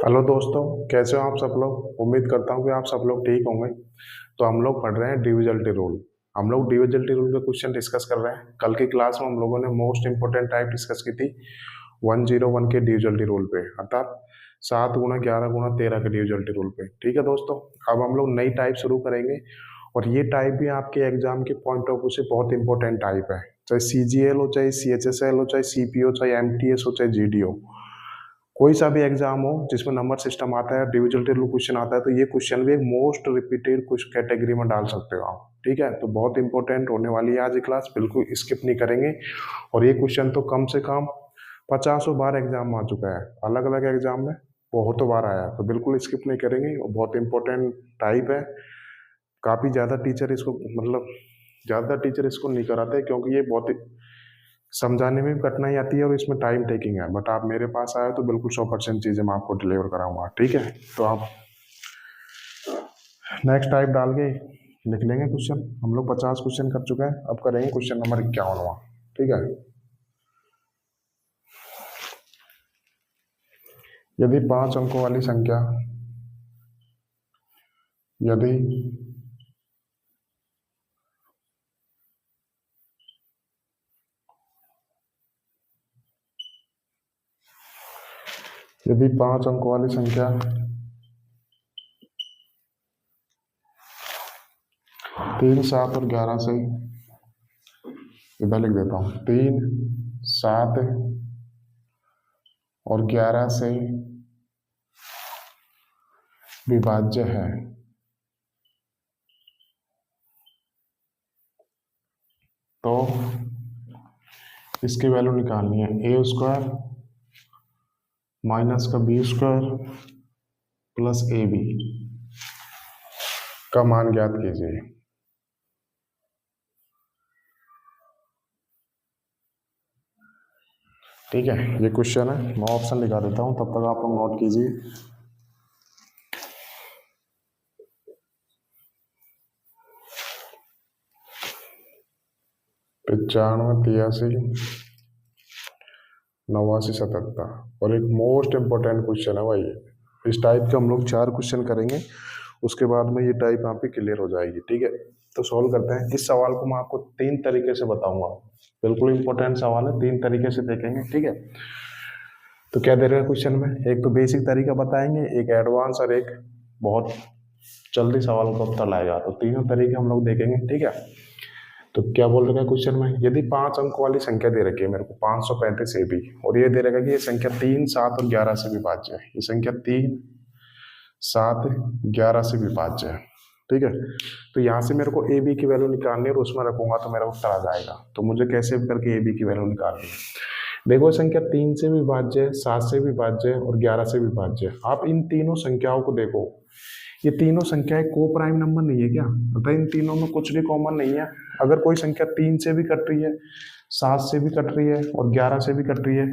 Hello दोस्तों, कैसे हो आप सब लोग। उम्मीद करता हूँ कि आप सब लोग ठीक होंगे। तो हम लोग पढ़ रहे हैं डिविजिबिलिटी रूल। हम लोग डिविजिबिलिटी रूल पे क्वेश्चन डिस्कस कर रहे हैं। कल की क्लास में हम लोगों ने मोस्ट इंपोर्टेंट टाइप डिस्कस की थी 101 के डिविजिबिलिटी रूल पे, अर्थात 7 गुना 11 गुना 13 के डिविजिबिलिटी रूल पे। ठीक है दोस्तों, अब हम लोग नई टाइप शुरू करेंगे और ये टाइप भी आपके एग्जाम के पॉइंट ऑफ व्यू से बहुत इंपॉर्टेंट टाइप है। चाहे CGL हो, चाहे CHSL हो, चाहे CPO, चाहे MTS हो, चाहे GD हो, कोई सा भी एग्जाम हो जिसमें नंबर सिस्टम आता है, डिविजिबिलिटी रूल क्वेश्चन आता है, तो ये क्वेश्चन भी एक मोस्ट रिपीटेड कुछ कैटेगरी में डाल सकते हो आप। ठीक है, तो बहुत इंपॉर्टेंट होने वाली है आज की क्लास, बिल्कुल स्किप नहीं करेंगे। और ये क्वेश्चन तो कम से कम 50 बार एग्जाम में आ चुका है, अलग अलग एग्जाम में बहुत बार आया है, तो बिल्कुल स्किप नहीं करेंगे। और बहुत इंपॉर्टेंट टाइप है। काफ़ी ज़्यादा टीचर इसको ज़्यादा टीचर इसको नहीं कराते क्योंकि ये बहुत समझाने में भी कठिनाई आती है और इसमें टाइम टेकिंग है। बट आप मेरे पास आए तो बिल्कुल 100% चीज़ें मैं आपको डिलीवर कराऊंगा। ठीक है, तो आप नेक्स्ट टाइप डाल के लिख लेंगे क्वेश्चन। हम लोग 50 क्वेश्चन कर चुके हैं, अब करेंगे क्वेश्चन नंबर 51। ठीक है, यदि 5 अंकों वाली संख्या यदि यदि 5 अंकों वाली संख्या 3, 7 और 11 से, इधर लिख देता हूँ, 3, 7 और 11 से विभाज्य है, तो इसकी वैल्यू निकालनी है। A² माइनस का B² प्लस AB का मान ज्ञात कीजिए। ठीक है, ये क्वेश्चन है, मैं ऑप्शन लिखा देता हूं, तब तक आप लोग नोट कीजिए। 95, 83, 89, 77। और एक मोस्ट इंपोर्टेंट क्वेश्चन है भाई, इस टाइप के हम लोग 4 क्वेश्चन करेंगे, उसके बाद में ये टाइप यहाँ पे क्लियर हो जाएगी। ठीक है, तो सॉल्व करते हैं। इस सवाल को मैं आपको 3 तरीके से बताऊंगा, बिल्कुल इंपॉर्टेंट सवाल है, 3 तरीके से देखेंगे। ठीक है, तो क्या दे रहे हैं क्वेश्चन में, एक तो बेसिक तरीका बताएंगे, एक एडवांस और एक बहुत जल्दी सवाल का उत्तर लाएगा, तो तीनों तरीके हम लोग देखेंगे। ठीक है, तो क्या बोल रखा है क्वेश्चन में, यदि 5 अंक वाली संख्या दे रखी है मेरे को 535 AB, और ये दे रखा है कि ये संख्या 3, 7 और 11 से विभाज्य है। ये संख्या 3, 7, 11 से विभाज्य है। ठीक है, तो यहाँ से मेरे को AB की वैल्यू निकालनी है और उसमें रखूंगा तो मेरा उत्तर आ जाएगा। तो मुझे कैसे करके AB की वैल्यू निकालनी है। देखो, संख्या 3 से विभाज्य है, 7 से विभाज्य है और 11 से विभाज्य है। आप इन तीनों संख्याओं को देखो, ये तीनों संख्याएं को प्राइम नंबर नहीं है क्या, अतः इन तीनों में कुछ भी कॉमन नहीं है। अगर कोई संख्या 3 से भी कट रही है, 7 से भी कट रही है और 11 से भी कट रही है,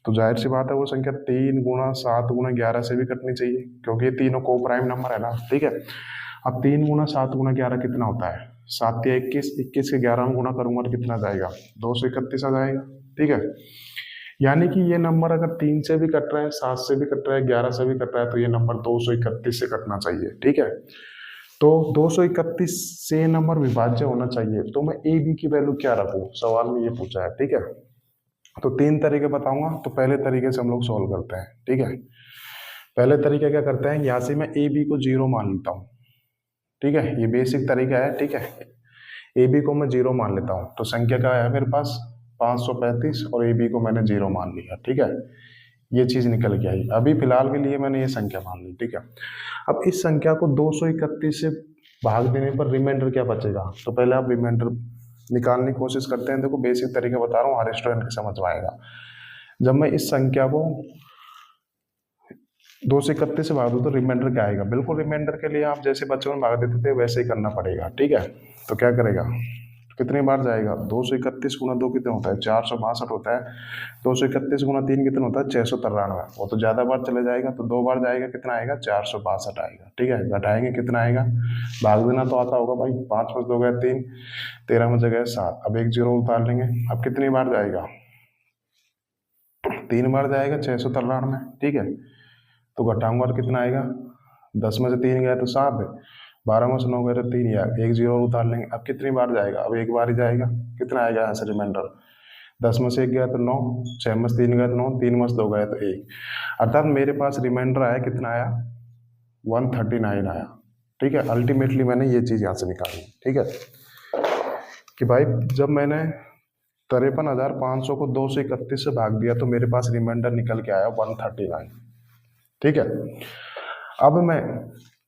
तो जाहिर सी बात है वो संख्या 3 गुना 7 गुना 11 से भी कटनी चाहिए, क्योंकि ये तीनों को प्राइम नंबर है ना। ठीक है, अब 3 गुना 7 गुना 11 कितना होता है, 7 या 21, 21 के 11 में गुणा करूंगा तो कितना जाएगा, 231 आ जाएगा। ठीक है, यानी कि ये नंबर अगर 3 से भी कट रहा है, 7 से भी कट रहा है, 11 से भी कट रहा है, तो ये नंबर 231 से कटना चाहिए। ठीक है, तो 231 से नंबर विभाज्य होना चाहिए, तो मैं AB की वैल्यू क्या रखूं, सवाल में ये पूछा है। ठीक है, तो 3 तरीके बताऊंगा, तो पहले तरीके से हम लोग सॉल्व करते हैं। ठीक है, पहले तरीके क्या करते हैं, यहाँ से मैं AB को 0 मान लेता हूँ। ठीक है, ये बेसिक तरीका है। ठीक है, AB को मैं 0 मान लेता हूँ, तो संख्या क्या है मेरे पास 535 और AB को मैंने 0 मान लिया। ठीक है, ये चीज निकल के आई, अभी फिलहाल के लिए मैंने ये संख्या मान ली। ठीक है, अब इस संख्या को 231 से भाग देने पर रिमाइंडर क्या बचेगा, तो पहले आप रिमाइंडर निकालने की कोशिश करते हैं। देखो, बेसिक तरीका बता रहा हूँ, हर स्टूडेंट को समझ में आएगा। जब मैं इस संख्या को 231 से भाग दूं तो रिमाइंडर क्या आएगा, बिल्कुल रिमाइंडर के लिए आप जैसे बच्चों में भाग देते थे वैसे ही करना पड़ेगा। ठीक है, तो क्या करेगा, कितनी बार जाएगा, 231 गुना 2 कितना होता है, 462 होता है। 231 गुना 3 कितना होता है, 693। वो तो ज्यादा बार चले जाएगा, तो 2 बार जाएगा, कितना आएगा, 462 आएगा। ठीक है, घटाएंगे कितना आएगा, भाग देना तो आता होगा भाई, 5 में 2 गए 3, 13 में जगह 7, अब एक 0 उतार लेंगे। अब कितनी बार जाएगा, 3 बार जाएगा, 693। ठीक है, तो घटाऊंगा और कितना आएगा, 10 में से 3 गया तो 7 है, 12 में से 9 गया तो 3 यार, एक जीरो और उतार लेंगे। अब कितनी बार जाएगा, अब एक बार ही जाएगा, कितना आएगा यहाँ से रिमाइंडर, 10 में से 1 गया तो 9, 6 में से 3 गया तो 9, 3 में से 2 गया तो 1, अर्थात मेरे पास रिमाइंडर आया कितना आया, 139 आया। ठीक है, अल्टीमेटली मैंने ये चीज़ यहाँ से निकाली। ठीक है कि भाई जब मैंने 53,500 को 231 से भाग दिया तो मेरे पास रिमाइंडर निकल के आया 139। ठीक है, अब मैं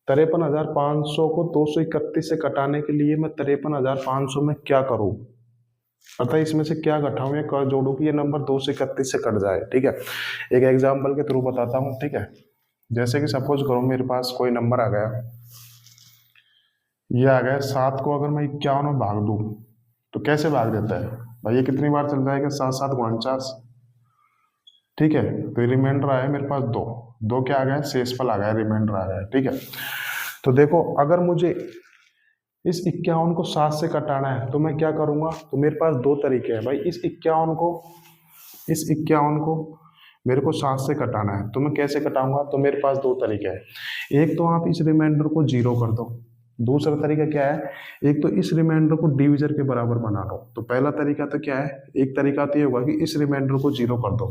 53,500 को 231 से कटाने के लिए मैं 53,500 में क्या करूं, पता है इसमें से क्या घटाऊं या क्या जोड़ूं कि ये नंबर 231 से कट जाए। ठीक है, एक एग्जांपल के थ्रू बताता हूं। ठीक है, जैसे कि सपोज करो मेरे पास कोई नंबर आ गया, ये आ गया 7 को अगर मैं 51 में भाग दूं तो कैसे भाग देता है भाई, ये कितनी बार चल जाएगा, 7 7 49। ठीक है, तो रिमाइंडर आया मेरे पास 2, 2 क्या आ गया, शेषफल आ गया, रिमाइंडर आ गया। ठीक है, तो देखो अगर मुझे इस 51 को 7 से कटाना है तो मैं क्या करूंगा, तो मेरे पास 2 तरीके हैं भाई, इस 51 को मेरे को 7 से कटाना है तो मैं कैसे कटाऊंगा, तो मेरे पास 2 तरीके हैं। एक तो आप इस रिमाइंडर को 0 कर दो, दूसरा तरीका क्या है, एक तो इस रिमाइंडर को डिविजर के बराबर बना लो। तो पहला तरीका तो क्या है, एक तरीका तो ये होगा कि इस रिमाइंडर को 0 कर दो,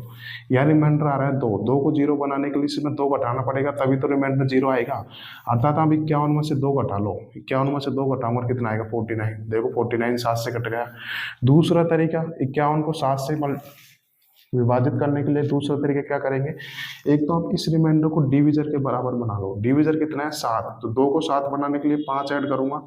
या रिमाइंडर आ रहा है 2, 2 को 0 बनाने के लिए इसमें 2 घटाना पड़ेगा तभी तो रिमाइंडर 0 आएगा, अर्थात आप 51 में से 2 घटा लो, 51 में से 2 घटाऊंगा कितना आएगा 49। देखो 49 7 से कट गया। दूसरा तरीका 51 को 7 से विभाजित करने के लिए दूसरा तरीका क्या करेंगे, एक तो आप इस रिमाइंडर को डिविजर के बराबर बना लो। डिविजर कितना है 7, तो 2 को 7 बनाने के लिए 5 ऐड करूंगा,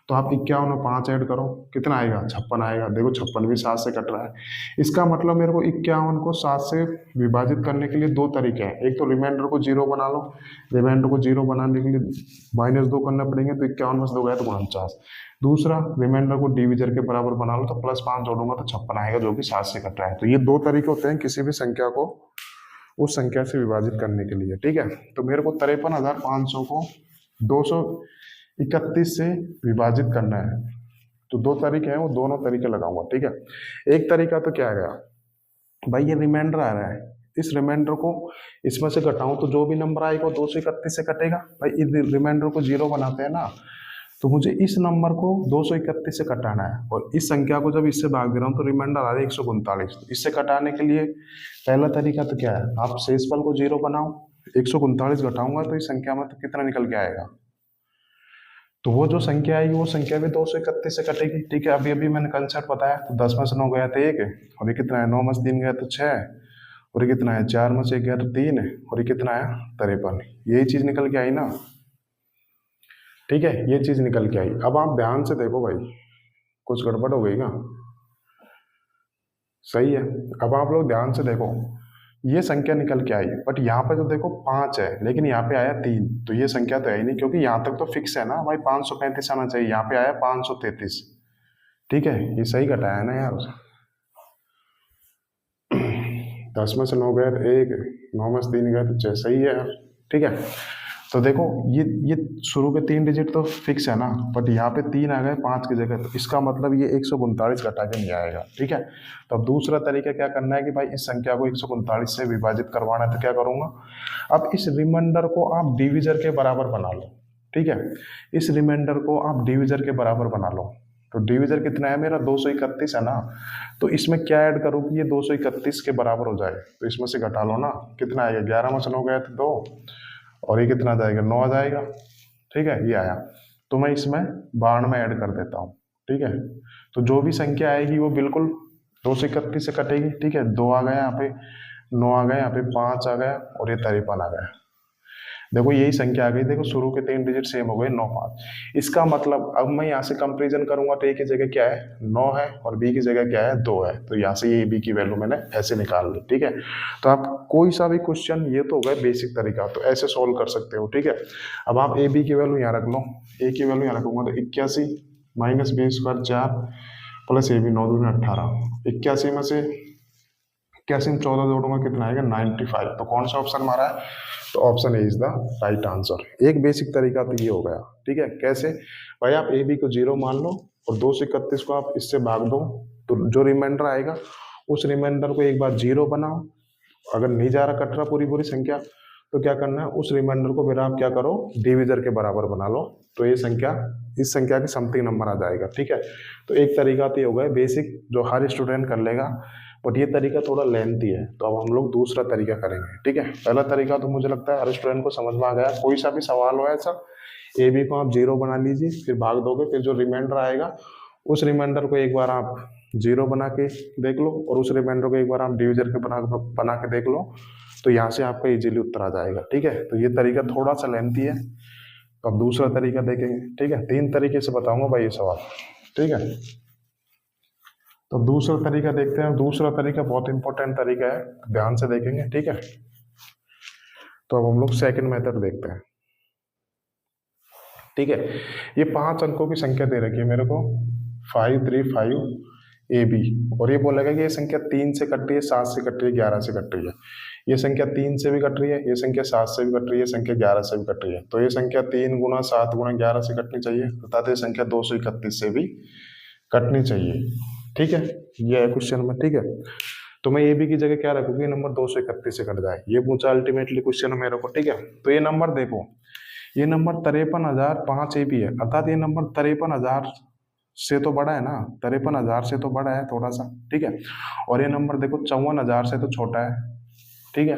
तो आप 51 में 5 ऐड करो कितना आएगा 56 आएगा। देखो 56 भी 7 से कट रहा है, इसका मतलब मेरे को 51 को 7 से विभाजित करने के लिए 2 तरीके हैं। एक तो रिमाइंडर को 0 बना लो, रिमाइंडर को 0 बनाने के लिए -2 करना पड़ेंगे, तो 51 में से 2 गया तो 49। दूसरा रिमाइंडर को डिविजर के बराबर बना लो, तो +5 जोड़ूंगा तो 56 आएगा, जो कि 7 से कट रहा है। तो ये 2 तरीके होते हैं किसी भी संख्या को उस संख्या से विभाजित करने के लिए। ठीक है, तो मेरे को 53,500 को 231 से विभाजित करना है, तो 2 तरीके हैं, वो दोनों तरीके लगाऊंगा। ठीक है, एक तरीका तो क्या गया भाई, ये रिमाइंडर आ रहा है, इस रिमाइंडर को इसमें से घटाऊं तो जो भी नंबर आएगा वो 231 से कटेगा। भाई इस रिमाइंडर को 0 बनाते हैं ना, तो मुझे इस नंबर को 231 से कटाना है, और इस संख्या को जब इससे भाग दे रहा हूँ तो रिमाइंडर आ रहा है 139। इससे कटाने के लिए पहला तरीका तो क्या है, आप शेषफल को 0 बनाओ, 139 घटाऊंगा तो इस संख्या में तो कितना निकल के आएगा, तो वो जो संख्या आएगी वो संख्या भी 231 से कटेगी। ठीक है, अभी अभी मैंने कंसेप्ट बताया, तो 10 में से 9 गया तो 1 है, और ये कितना है, 9 में से 3 गया तो 6 है, और ये कितना है, 4 में से 1 गया तो 3 है, और ये कितना है 53। यही चीज निकल के आई ना। ठीक है, ये चीज निकल के आई। अब आप ध्यान से देखो भाई, कुछ गड़बड़ हो गई ना, सही है। अब आप लोग ध्यान से देखो, ये संख्या निकल के आई, बट यहाँ पे तो देखो 5 है, लेकिन यहाँ पे आया 3, तो ये संख्या तो है ही नहीं, क्योंकि यहाँ तक तो फिक्स है ना भाई, 535 आना चाहिए, यहाँ पे आया 533। ठीक है, ये सही घटाया ना यार। 10 में से 9 गया तो 1, 9 में से 3 गया तो 6, सही है यार। ठीक है, तो देखो ये शुरू के 3 डिजिट तो फिक्स है ना, बट यहाँ पे 3 आ गए 5 की जगह, तो इसका मतलब ये 139 घटा के नहीं आएगा। ठीक है, तो अब दूसरा तरीका क्या करना है कि भाई इस संख्या को 139 से विभाजित करवाना है, तो क्या करूंगा, अब इस रिमाइंडर को आप डिविजर के बराबर बना लो। ठीक है, इस रिमाइंडर को आप डिविजर के बराबर बना लो, तो डिविजर कितना है मेरा 231 है ना, तो इसमें क्या ऐड करूँ कि ये 231 के बराबर हो जाए, तो इसमें से घटा लो ना, कितना आएगा, 11 में से 9 गया तो 2, और ये कितना आ जाएगा, 9 आ जाएगा। ठीक है, ये आया, तो मैं इसमें 92 में ऐड कर देता हूँ। ठीक है, तो जो भी संख्या आएगी वो बिल्कुल 231 से कटेगी। ठीक है, 2 आ गया यहाँ पे, 9 आ गया यहाँ पे, 5 आ गया, और ये 53 आ गया। देखो यही संख्या आ गई, देखो शुरू के 3 डिजिट सेम हो गए 9 5। इसका मतलब अब मैं यहाँ से कंपेरिजन करूंगा तो ए की जगह क्या है 9 है, और बी की जगह क्या है 2 है, तो यहाँ से ये बी की वैल्यू मैंने ऐसे निकाल ली। ठीक है, तो आप कोई सा भी क्वेश्चन, ये तो हो गया बेसिक तरीका, तो ऐसे सोल्व कर सकते हो। ठीक है, अब आप ए बी की वैल्यू यहाँ रख लो, ए की वैल्यू यहाँ रखूंगा तो 81 minus B square 4 plus A B 9 दूनी 18, 81 में से 81 में 14 जोड़ूंगा कितना आएगा 95। तो कौन सा ऑप्शन हमारा है, तो option A is the right answer. एक बेसिक तरीका तो ये हो गया। ठीक है, कैसे भाई, आप ए बी को 0 मान लो और 231 को आप इससे भाग दो, तो जो रिमाइंडर आएगा उस रिमाइंडर को एक बार 0 बनाओ, अगर नहीं जा रहा कट रहा पूरी पूरी संख्या, तो क्या करना है, उस रिमाइंडर को फिर आप क्या करो, डिविजर के बराबर बना लो, तो ये संख्या इस संख्या के समथिंग नंबर आ जाएगा। ठीक है, तो एक तरीका तो ये हो गया बेसिक जो हर स्टूडेंट कर लेगा, बट ये तरीका थोड़ा लेंथी है, तो अब हम लोग दूसरा तरीका करेंगे। ठीक है, पहला तरीका तो मुझे लगता है हर स्टूडेंट को समझ में आ गया। कोई सा भी सवाल हो ऐसा, ए बी को आप जीरो बना लीजिए, फिर भाग दोगे, फिर जो रिमाइंडर आएगा उस रिमाइंडर को एक बार आप जीरो बना के देख लो, और उस रिमाइंडर को एक बार आप डिविजन के बना के देख लो, तो यहाँ से आपका इजीली उत्तर आ जाएगा। ठीक है, तो ये तरीका थोड़ा सा लेंथी है, तो अब दूसरा तरीका देखेंगे। ठीक है, 3 तरीके से बताऊंगा भाई ये सवाल। ठीक है, तो दूसरा तरीका देखते हैं। दूसरा तरीका बहुत इंपॉर्टेंट तरीका है, ध्यान से देखेंगे। ठीक है, तो अब हम लोग सेकंड मेथड देखते हैं। ठीक है, ये 5 अंकों की संख्या दे रखी है मेरे को, 535 AB, और ये बोलेगा कि ये संख्या 3 से कट रही है, 7 से कट रही है, 11 से कट रही है। ये संख्या 3 से भी कट रही है, ये संख्या 7 से भी कट रही है, संख्या 11 से भी कट रही है। तो ये संख्या 3 गुना 7 गुना 11 से कटनी चाहिए, तथा ये संख्या 231 से भी कटनी चाहिए। ठीक है, ये है क्वेश्चन में। ठीक है, तो मैं ए बी की जगह क्या रखूंगी, नंबर 231 से कट जाए, ये पूछा अल्टीमेटली क्वेश्चन मेरे को। ठीक है, तो ये नंबर देखो, ये नंबर 53,005 AB है, अर्थात ये नंबर 53,000 से तो बड़ा है ना, 53,000 से तो बड़ा है थोड़ा सा। ठीक है, और ये नंबर देखो 54,000 से तो छोटा है। ठीक है,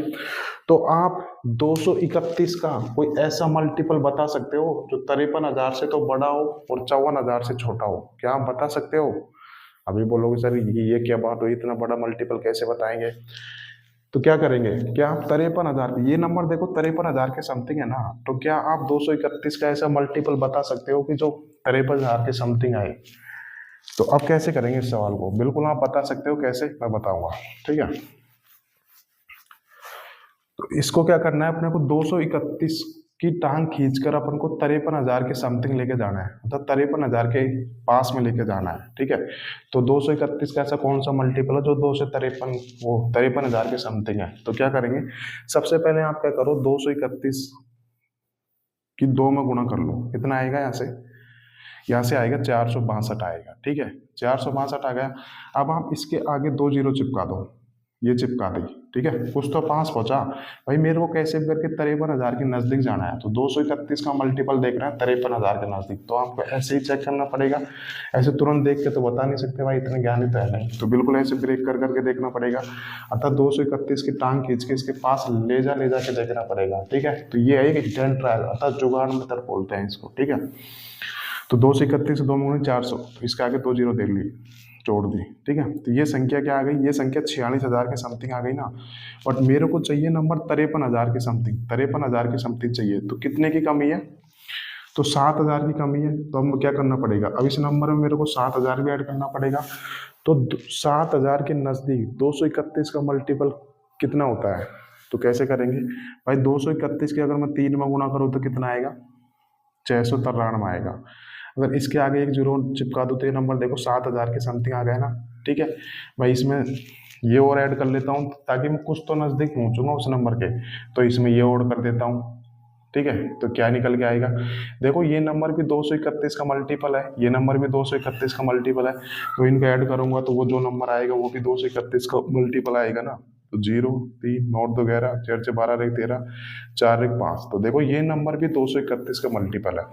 तो आप 231 का कोई ऐसा मल्टीपल बता सकते हो जो 53,000 से तो बड़ा हो और 54,000 से छोटा हो? क्या आप बता सकते हो? अभी बोलोगे सर ये क्या बात हुई, इतना बड़ा मल्टीपल कैसे बताएंगे? तो क्या करेंगे, क्या आप 53,000, ये नंबर देखो 53,000 के समथिंग है ना, तो क्या आप 231 का ऐसा मल्टीपल बता सकते हो कि जो 53,000 के समथिंग आए? तो अब कैसे करेंगे इस सवाल को? बिल्कुल आप बता सकते हो, कैसे मैं बताऊंगा। ठीक है, तो इसको क्या करना है, अपने को 231 की टांग खींचकर अपन को 53,000 के समथिंग लेके जाना है, मतलब 53,000 के पास में लेके जाना है। ठीक है, तो 231 का ऐसा कौन सा मल्टीपल है जो 2 से 53 वो 53,000 के समथिंग है? तो क्या करेंगे, सबसे पहले आप क्या करो, 231 की 2 में गुणा कर लो, कितना आएगा यहाँ से आएगा 462 आएगा। ठीक है, 462 आ गया। अब आप इसके आगे 2 जीरो चिपका दो, ये चिपका दी। ठीक है, कुछ तो पास पहुंचा भाई, मेरे को कैसे भी करके 53,000 के नजदीक जाना है, तो 231 का मल्टीपल देख रहे हैं 53,000 के नजदीक, तो आपको ऐसे ही चेक करना पड़ेगा। ऐसे तुरंत देख के तो बता नहीं सकते भाई, इतने ज्ञानी तो है नहीं, तो बिल्कुल ऐसे ब्रेक कर करके देखना पड़ेगा। अर्थात 231 की टांग खींच के इसके पास ले जा के देखना पड़ेगा। ठीक है, तो ये है एक हिट ट्रायल, अर्थात जुगाड़ मेथड बोलते हैं इसको। ठीक है, तो 231 से 2 में 400, तो इसके आगे 2 जीरो देख ली, जोड़ दी। ठीक है, तो ये संख्या क्या आ गई, ये संख्या 46,000 के समथिंग आ गई ना, बट मेरे को चाहिए नंबर 53,000 के समथिंग, 53,000 के समथिंग चाहिए, तो कितने की कमी है, तो 7,000 की कमी है। तो हम क्या करना पड़ेगा, अब इस नंबर में मेरे को 7,000 भी ऐड करना पड़ेगा, तो 7,000 के नज़दीक 231 का मल्टीपल कितना होता है? तो कैसे करेंगे भाई, 231 के अगर मैं 3 में गुणा करूँ तो कितना आएगा, 693 आएगा। अगर इसके आगे एक जीरो चिपका दो तो ये नंबर देखो 7,000 के समथिंग आ गया ना। ठीक है भाई, इसमें ये और ऐड कर लेता हूँ ताकि मैं कुछ तो नज़दीक पहुँचूंगा उस नंबर के, तो इसमें ये और कर देता हूँ। ठीक है, तो क्या निकल के आएगा, देखो ये नंबर भी 231 का मल्टीपल है, ये नंबर भी 231 का मल्टीपल है, तो इनको ऐड करूंगा तो वो जो नंबर आएगा वो भी 231 का मल्टीपल आएगा ना। तो 0 3 9 2 11 4 से 12 रहे 13 4 1 5, तो देखो ये नंबर भी 231 का मल्टीपल है।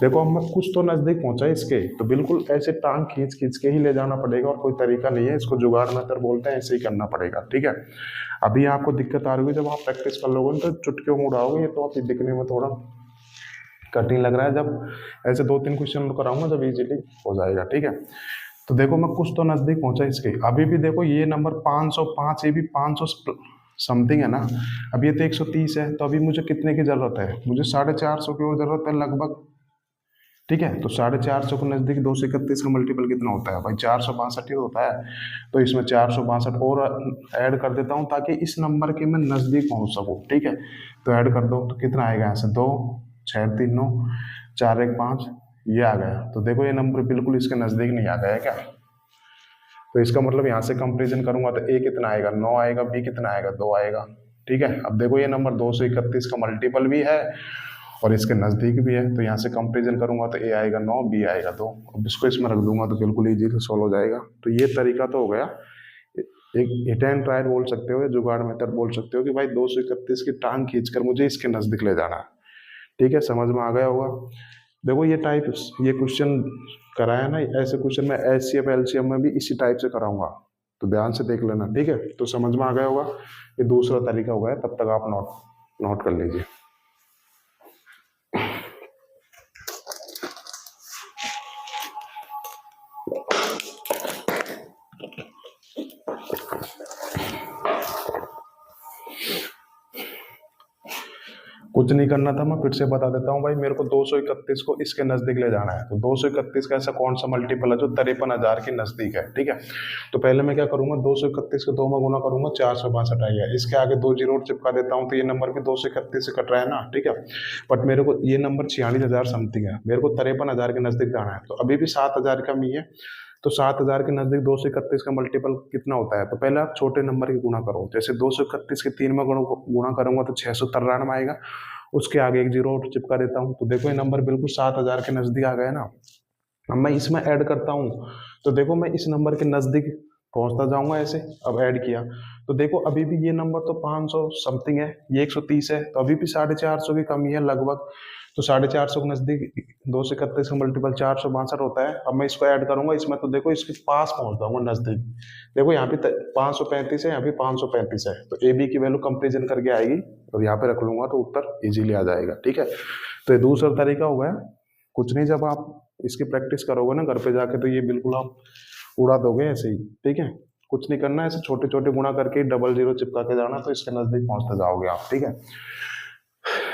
देखो हम कुछ तो नजदीक पहुंचा है इसके, तो बिल्कुल ऐसे टांग खींच खींच के ही ले जाना पड़ेगा, और कोई तरीका नहीं है, इसको जुगाड़ मेथड बोलते हैं, ऐसे ही करना पड़ेगा। ठीक है, अभी आपको दिक्कत आ रही है, जब आप प्रैक्टिस कर लोगे तो चुटकियों में उड़ाओगे, ये तो आप दिखने में थोड़ा कठिन लग रहा है, जब ऐसे 2-3 क्वेश्चन कराऊंगा जब इजीली हो जाएगा। ठीक है, तो देखो मैं कुछ तो नजदीक पहुंचा इसके, अभी भी देखो ये नंबर 505, ये भी 500 समथिंग है ना, अब ये तो 130 है, तो अभी मुझे कितने की जरूरत है, मुझे 450 की और जरूरत है लगभग। ठीक है, तो 450 को नजदीक 231 का मल्टीपल कितना होता है भाई, 462 ही होता है, तो इसमें 462 और ऐड कर देता हूँ ताकि इस नंबर के मैं नजदीक पहुंच सकूँ। ठीक है, तो ऐड कर दो तो कितना आएगा, यहाँ से 2 6 3 9 4 1 5, ये आ गया। तो देखो ये नंबर बिल्कुल इसके नजदीक नहीं आ गया है क्या, तो इसका मतलब यहाँ से कंपेरिजन करूंगा तो ए कितना आएगा, 9 आएगा, बी कितना आएगा, 2 आएगा। ठीक है, अब देखो ये नंबर 231 का मल्टीपल भी है और इसके नज़दीक भी है, तो यहाँ से कंपेरिजन करूंगा तो ए आएगा 9, बी आएगा 2, अब इसको इसमें रख दूंगा तो बिल्कुल ईजी से सॉल्व हो जाएगा। तो ये तरीका तो हो गया एक हिट एंड ट्रायल बोल सकते हो या जुगाड़ मेथड बोल सकते हो कि भाई 231 की टांग खींचकर मुझे इसके नजदीक ले जाना है। ठीक है, समझ में आ गया होगा। देखो ये टाइप, ये क्वेश्चन कराया ना, ऐसे क्वेश्चन मैं एचसीएफ एलसीएम में भी इसी टाइप से कराऊंगा, तो ध्यान से देख लेना। ठीक है, तो समझ में आ गया होगा। ये दूसरा तरीका हुआ है, तब तक आप नोट नोट कर लीजिए। कुछ नहीं करना था, मैं फिर से बता देता हूँ भाई। मेरे को 231 को इसके नजदीक ले जाना है, तो 231 का ऐसा कौन सा मल्टीपल है जो 53,000 के नजदीक है। ठीक है, तो पहले मैं क्या करूंगा, 231 को 2 में गुना करूंगा, 462 आएगा। इसके आगे 2 जीरो चिपका देता हूँ, तो ये नंबर भी 231 से कट रहा है ना। ठीक है, बट मेरे को ये नंबर 46,000 समथिंग है, मेरे को 53,000 के नजदीक जाना है, तो अभी भी 7,000 कमी है। तो 7,000 के नजदीक 231 का मल्टीपल कितना होता है, तो पहले आप छोटे नंबर की गुणा करो। जैसे 231 के 3 में गुणा करूंगा तो 693 आएगा, उसके आगे एक जीरो और चिपका देता हूँ, तो देखो ये नंबर बिल्कुल 7,000 के नजदीक आ गया ना। अब मैं इसमें ऐड करता हूँ, तो देखो मैं इस नंबर के नजदीक पहुंचता जाऊंगा ऐसे। अब ऐड किया तो देखो अभी भी ये नंबर तो 500 समथिंग है, ये 130 है, तो अभी भी 450 की कमी है लगभग। तो 450 के नजदीक 231 का मल्टीपल 462 होता है। अब मैं इसको ऐड करूंगा इसमें, तो देखो इसके पास पहुंच जाऊंगा नजदीक। देखो यहाँ पे 535 है, यहाँ पे 535 है, तो ए बी की वैल्यू कंपेरिजन करके आएगी और यहाँ पे रख लूंगा तो उत्तर इजीली आ जाएगा। ठीक है, तो ये दूसरा तरीका हो गया। कुछ नहीं, जब आप इसकी प्रैक्टिस करोगे ना घर पे जाके, तो ये बिल्कुल आप उड़ा दोगे ऐसे ही। ठीक है, कुछ नहीं करना, ऐसे छोटे छोटे गुणा करके डबल जीरो चिपका के जाना, तो इसके नजदीक पहुंचते जाओगे आप। ठीक है,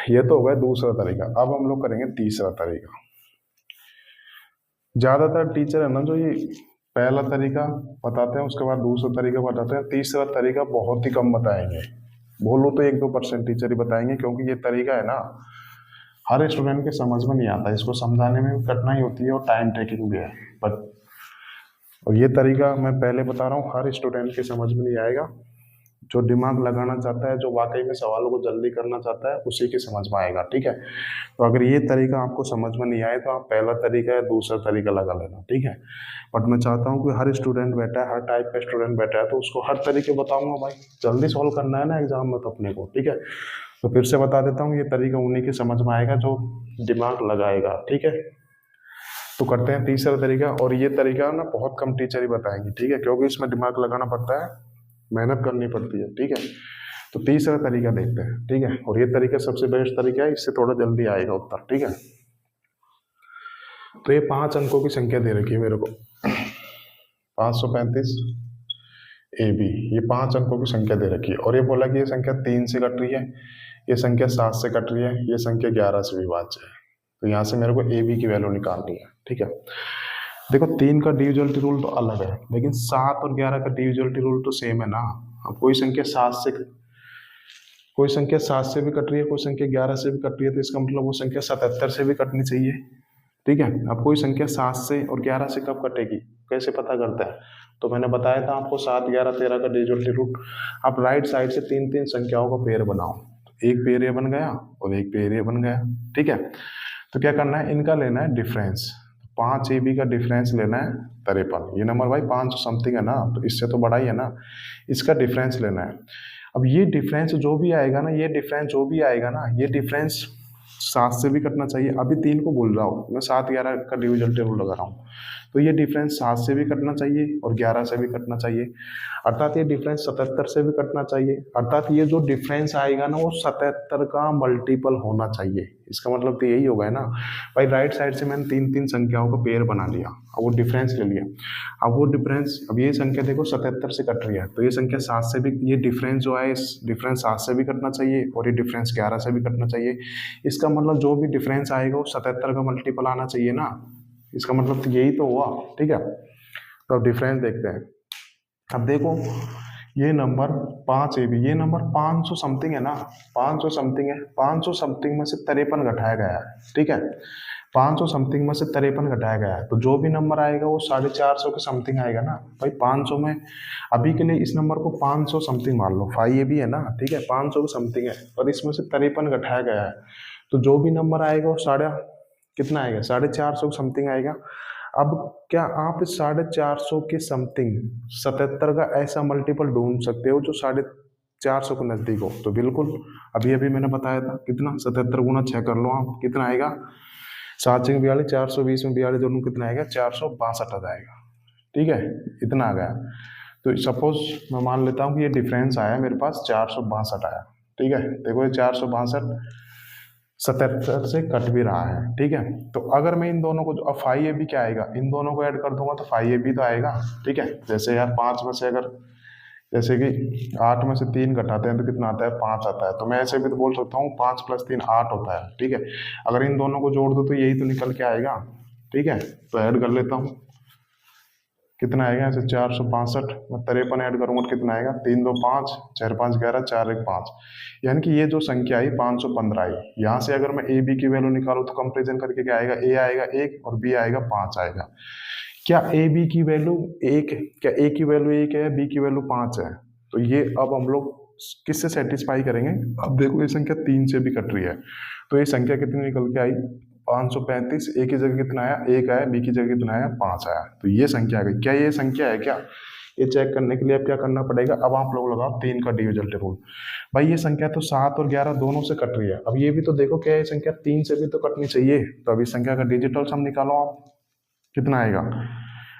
ये तो हो गया दूसरा तरीका। अब हम लोग करेंगे तीसरा तरीका। ज्यादातर टीचर है ना जो ये पहला तरीका बताते हैं, उसके बाद दूसरा तरीका बताते हैं, तीसरा तरीका बहुत ही कम बताएंगे। बोलो तो 1-2% टीचर ही बताएंगे, क्योंकि ये तरीका है ना हर स्टूडेंट के समझ में नहीं आता, इसको समझाने में भी कठिनाई होती है और टाइम टेकिंग भी है। बट और ये तरीका मैं पहले बता रहा हूँ, हर स्टूडेंट के समझ में नहीं आएगा। जो दिमाग लगाना चाहता है, जो वाकई में सवालों को जल्दी करना चाहता है, उसी के समझ में आएगा। ठीक है, तो अगर ये तरीका आपको समझ में नहीं आए, तो आप पहला तरीका या दूसरा तरीका लगा लेना। ठीक है, बट मैं चाहता हूँ कि हर स्टूडेंट बैठा है, हर टाइप का स्टूडेंट बैठा है, तो उसको हर तरीके बताऊंगा भाई, जल्दी सॉल्व करना है ना एग्जाम में तो अपने को। ठीक है, तो फिर से बता देता हूँ, ये तरीका उन्हीं के समझ में आएगा जो दिमाग लगाएगा। ठीक है, तो करते हैं तीसरा तरीका, और ये तरीका ना बहुत कम टीचर ही बताएंगे। ठीक है, क्योंकि इसमें दिमाग लगाना पड़ता है, मेहनत करनी पड़ती है। ठीक है, तो तीसरा तरीका देखते हैं। ठीक है, और ये तरीका सबसे बेस्ट तरीका है, इससे थोड़ा जल्दी आएगा उत्तर। ठीक है, तो ये 5 अंकों की संख्या दे रखी है मेरे को, 535 ए बी, ये 5 अंकों की संख्या दे रखी है, और ये बोला कि ये संख्या 3 से कट रही है, ये संख्या 7 से कट रही है, ये संख्या 11 से विभाज्य है। तो यहाँ से मेरे को ए बी की वैल्यू निकालनी है। ठीक है, देखो 3 का डिविजिबिलिटी रूल तो अलग है, लेकिन 7 और 11 का डिविजिबिलिटी रूल तो सेम है ना। अब कोई संख्या 7 से भी कट रही है, कोई संख्या 11 से भी कट रही है, तो इसका मतलब वो संख्या 77 से भी कटनी चाहिए। ठीक है, अब कोई संख्या 7 से और 11 से कब कटेगी, कैसे पता करता है, तो मैंने बताया था आपको 7, 11, 13 का डिविजिबिलिटी रूल। आप राइट साइड से 3-3 संख्याओं का पेयर बनाओ, एक पेयर ये बन गया और एक पेयर ये बन गया। ठीक है, तो क्या करना है, इनका लेना है डिफरेंस। 5 ए बी का डिफरेंस लेना है 53, ये नंबर भाई 500 समथिंग है ना, तो इससे तो बड़ा ही है ना, इसका डिफरेंस लेना है। अब ये डिफरेंस जो भी आएगा ना, ये डिफरेंस 7 से भी कटना चाहिए। अभी 3 को बोल रहा हूँ मैं, 7, 11 का डिविजिबिलिटी रूल लगा रहा हूँ, तो ये डिफरेंस 7 से भी कटना चाहिए और 11 से भी कटना चाहिए, अर्थात ये डिफरेंस 77 से भी कटना चाहिए, अर्थात ये जो डिफरेंस आएगा ना वो 77 का मल्टीपल होना चाहिए। इसका मतलब तो यही होगा ना भाई, राइट साइड से मैंने 3-3 संख्याओं का पेयर बना लिया, अब वो डिफरेंस ले लिया। अब वो डिफरेंस, अब ये संख्या देखो 77 से कट रही है, तो ये संख्या 7 से भी, ये डिफरेंस जो है इस डिफरेंस 7 से भी कटना चाहिए और ये डिफरेंस 11 से भी कटना चाहिए। इसका मतलब जो भी डिफरेंस आएगा वो 77 का मल्टीपल आना चाहिए ना, इसका मतलब तो यही तो हुआ। ठीक है, तो अब डिफरेंस देखते हैं। अब देखो ये नंबर 5 ए बी, ये नंबर 500 समथिंग है ना, 500 समथिंग है, 500 समथिंग में से 53 घटाया गया है। ठीक है, 500 समथिंग में से 53 घटाया गया है, तो जो भी नंबर आएगा वो 450 के समथिंग आएगा ना भाई। 500 में अभी के लिए इस नंबर को 500 समथिंग मान लो, 5 ए बी है ना। ठीक है, 500 के समथिंग है और इसमें से 53 घटाया गया है, तो जो भी नंबर आएगा वो कितना आएगा, 450 समथिंग आएगा। अब क्या आप 450 के समथिंग 77 का ऐसा मल्टीपल ढूंढ सकते हो जो 450 के नजदीक हो? तो बिल्कुल, अभी अभी मैंने बताया था कितना, 77 गुना 6 कर लो आप, कितना आएगा? 7 6 42, 420 में 42 जोड़ूं कितना आएगा? 462 आ जाएगा। ठीक है, इतना आ गया। तो सपोज मैं मान लेता हूँ कि ये डिफरेंस आया मेरे पास 462 आया। ठीक है, देखो ये 462 77 से कट भी रहा है। ठीक है, तो अगर मैं इन दोनों को, अब फाइव ए बी क्या आएगा, इन दोनों को ऐड कर दूंगा तो फाइव ए बी तो आएगा। ठीक है, जैसे यार 5 में से अगर, जैसे कि 8 में से 3 घटाते हैं तो कितना आता है? 5 आता है। तो मैं ऐसे भी तो बोल सकता हूँ 5 + 3 8 होता है। ठीक है, अगर इन दोनों को जोड़ दो तो यही तो निकल के आएगा। ठीक है, तो ऐड कर लेता हूँ, कितना आएगा? ऐसे 462 मैं 53 ऐड करूंगा तो कितना आएगा? 3 2 5, 4 5 11, 4 1 5, यानी कि ये जो संख्या आई 515 आई। यहाँ से अगर मैं ए बी की वैल्यू निकालू तो कंपेरिजन करके क्या आएगा? ए आएगा 1 और बी आएगा 5 आएगा। क्या ए बी की वैल्यू 1, क्या ए की वैल्यू 1 है, बी की वैल्यू 5 है? तो ये अब हम लोग किससे सेटिस्फाई करेंगे? अब देखो ये संख्या 3 से भी कट रही है, तो ये संख्या कितनी निकल के आई? 535। ए की जगह कितना आया? 1 आया, बी की जगह कितना आया? 5 आया। तो ये संख्या आ गई। क्या ये संख्या है क्या? ये चेक करने के लिए अब क्या करना पड़ेगा? अब आप लोग लगाओ 3 का डिविजन रूल। भाई ये संख्या तो 7 और 11 दोनों से कट रही है। अब ये भी तो देखो, क्या ये संख्या 3 से भी तो कटनी चाहिए। तो अभी संख्या का डिजिटल सम निकालो आप, कितना आएगा?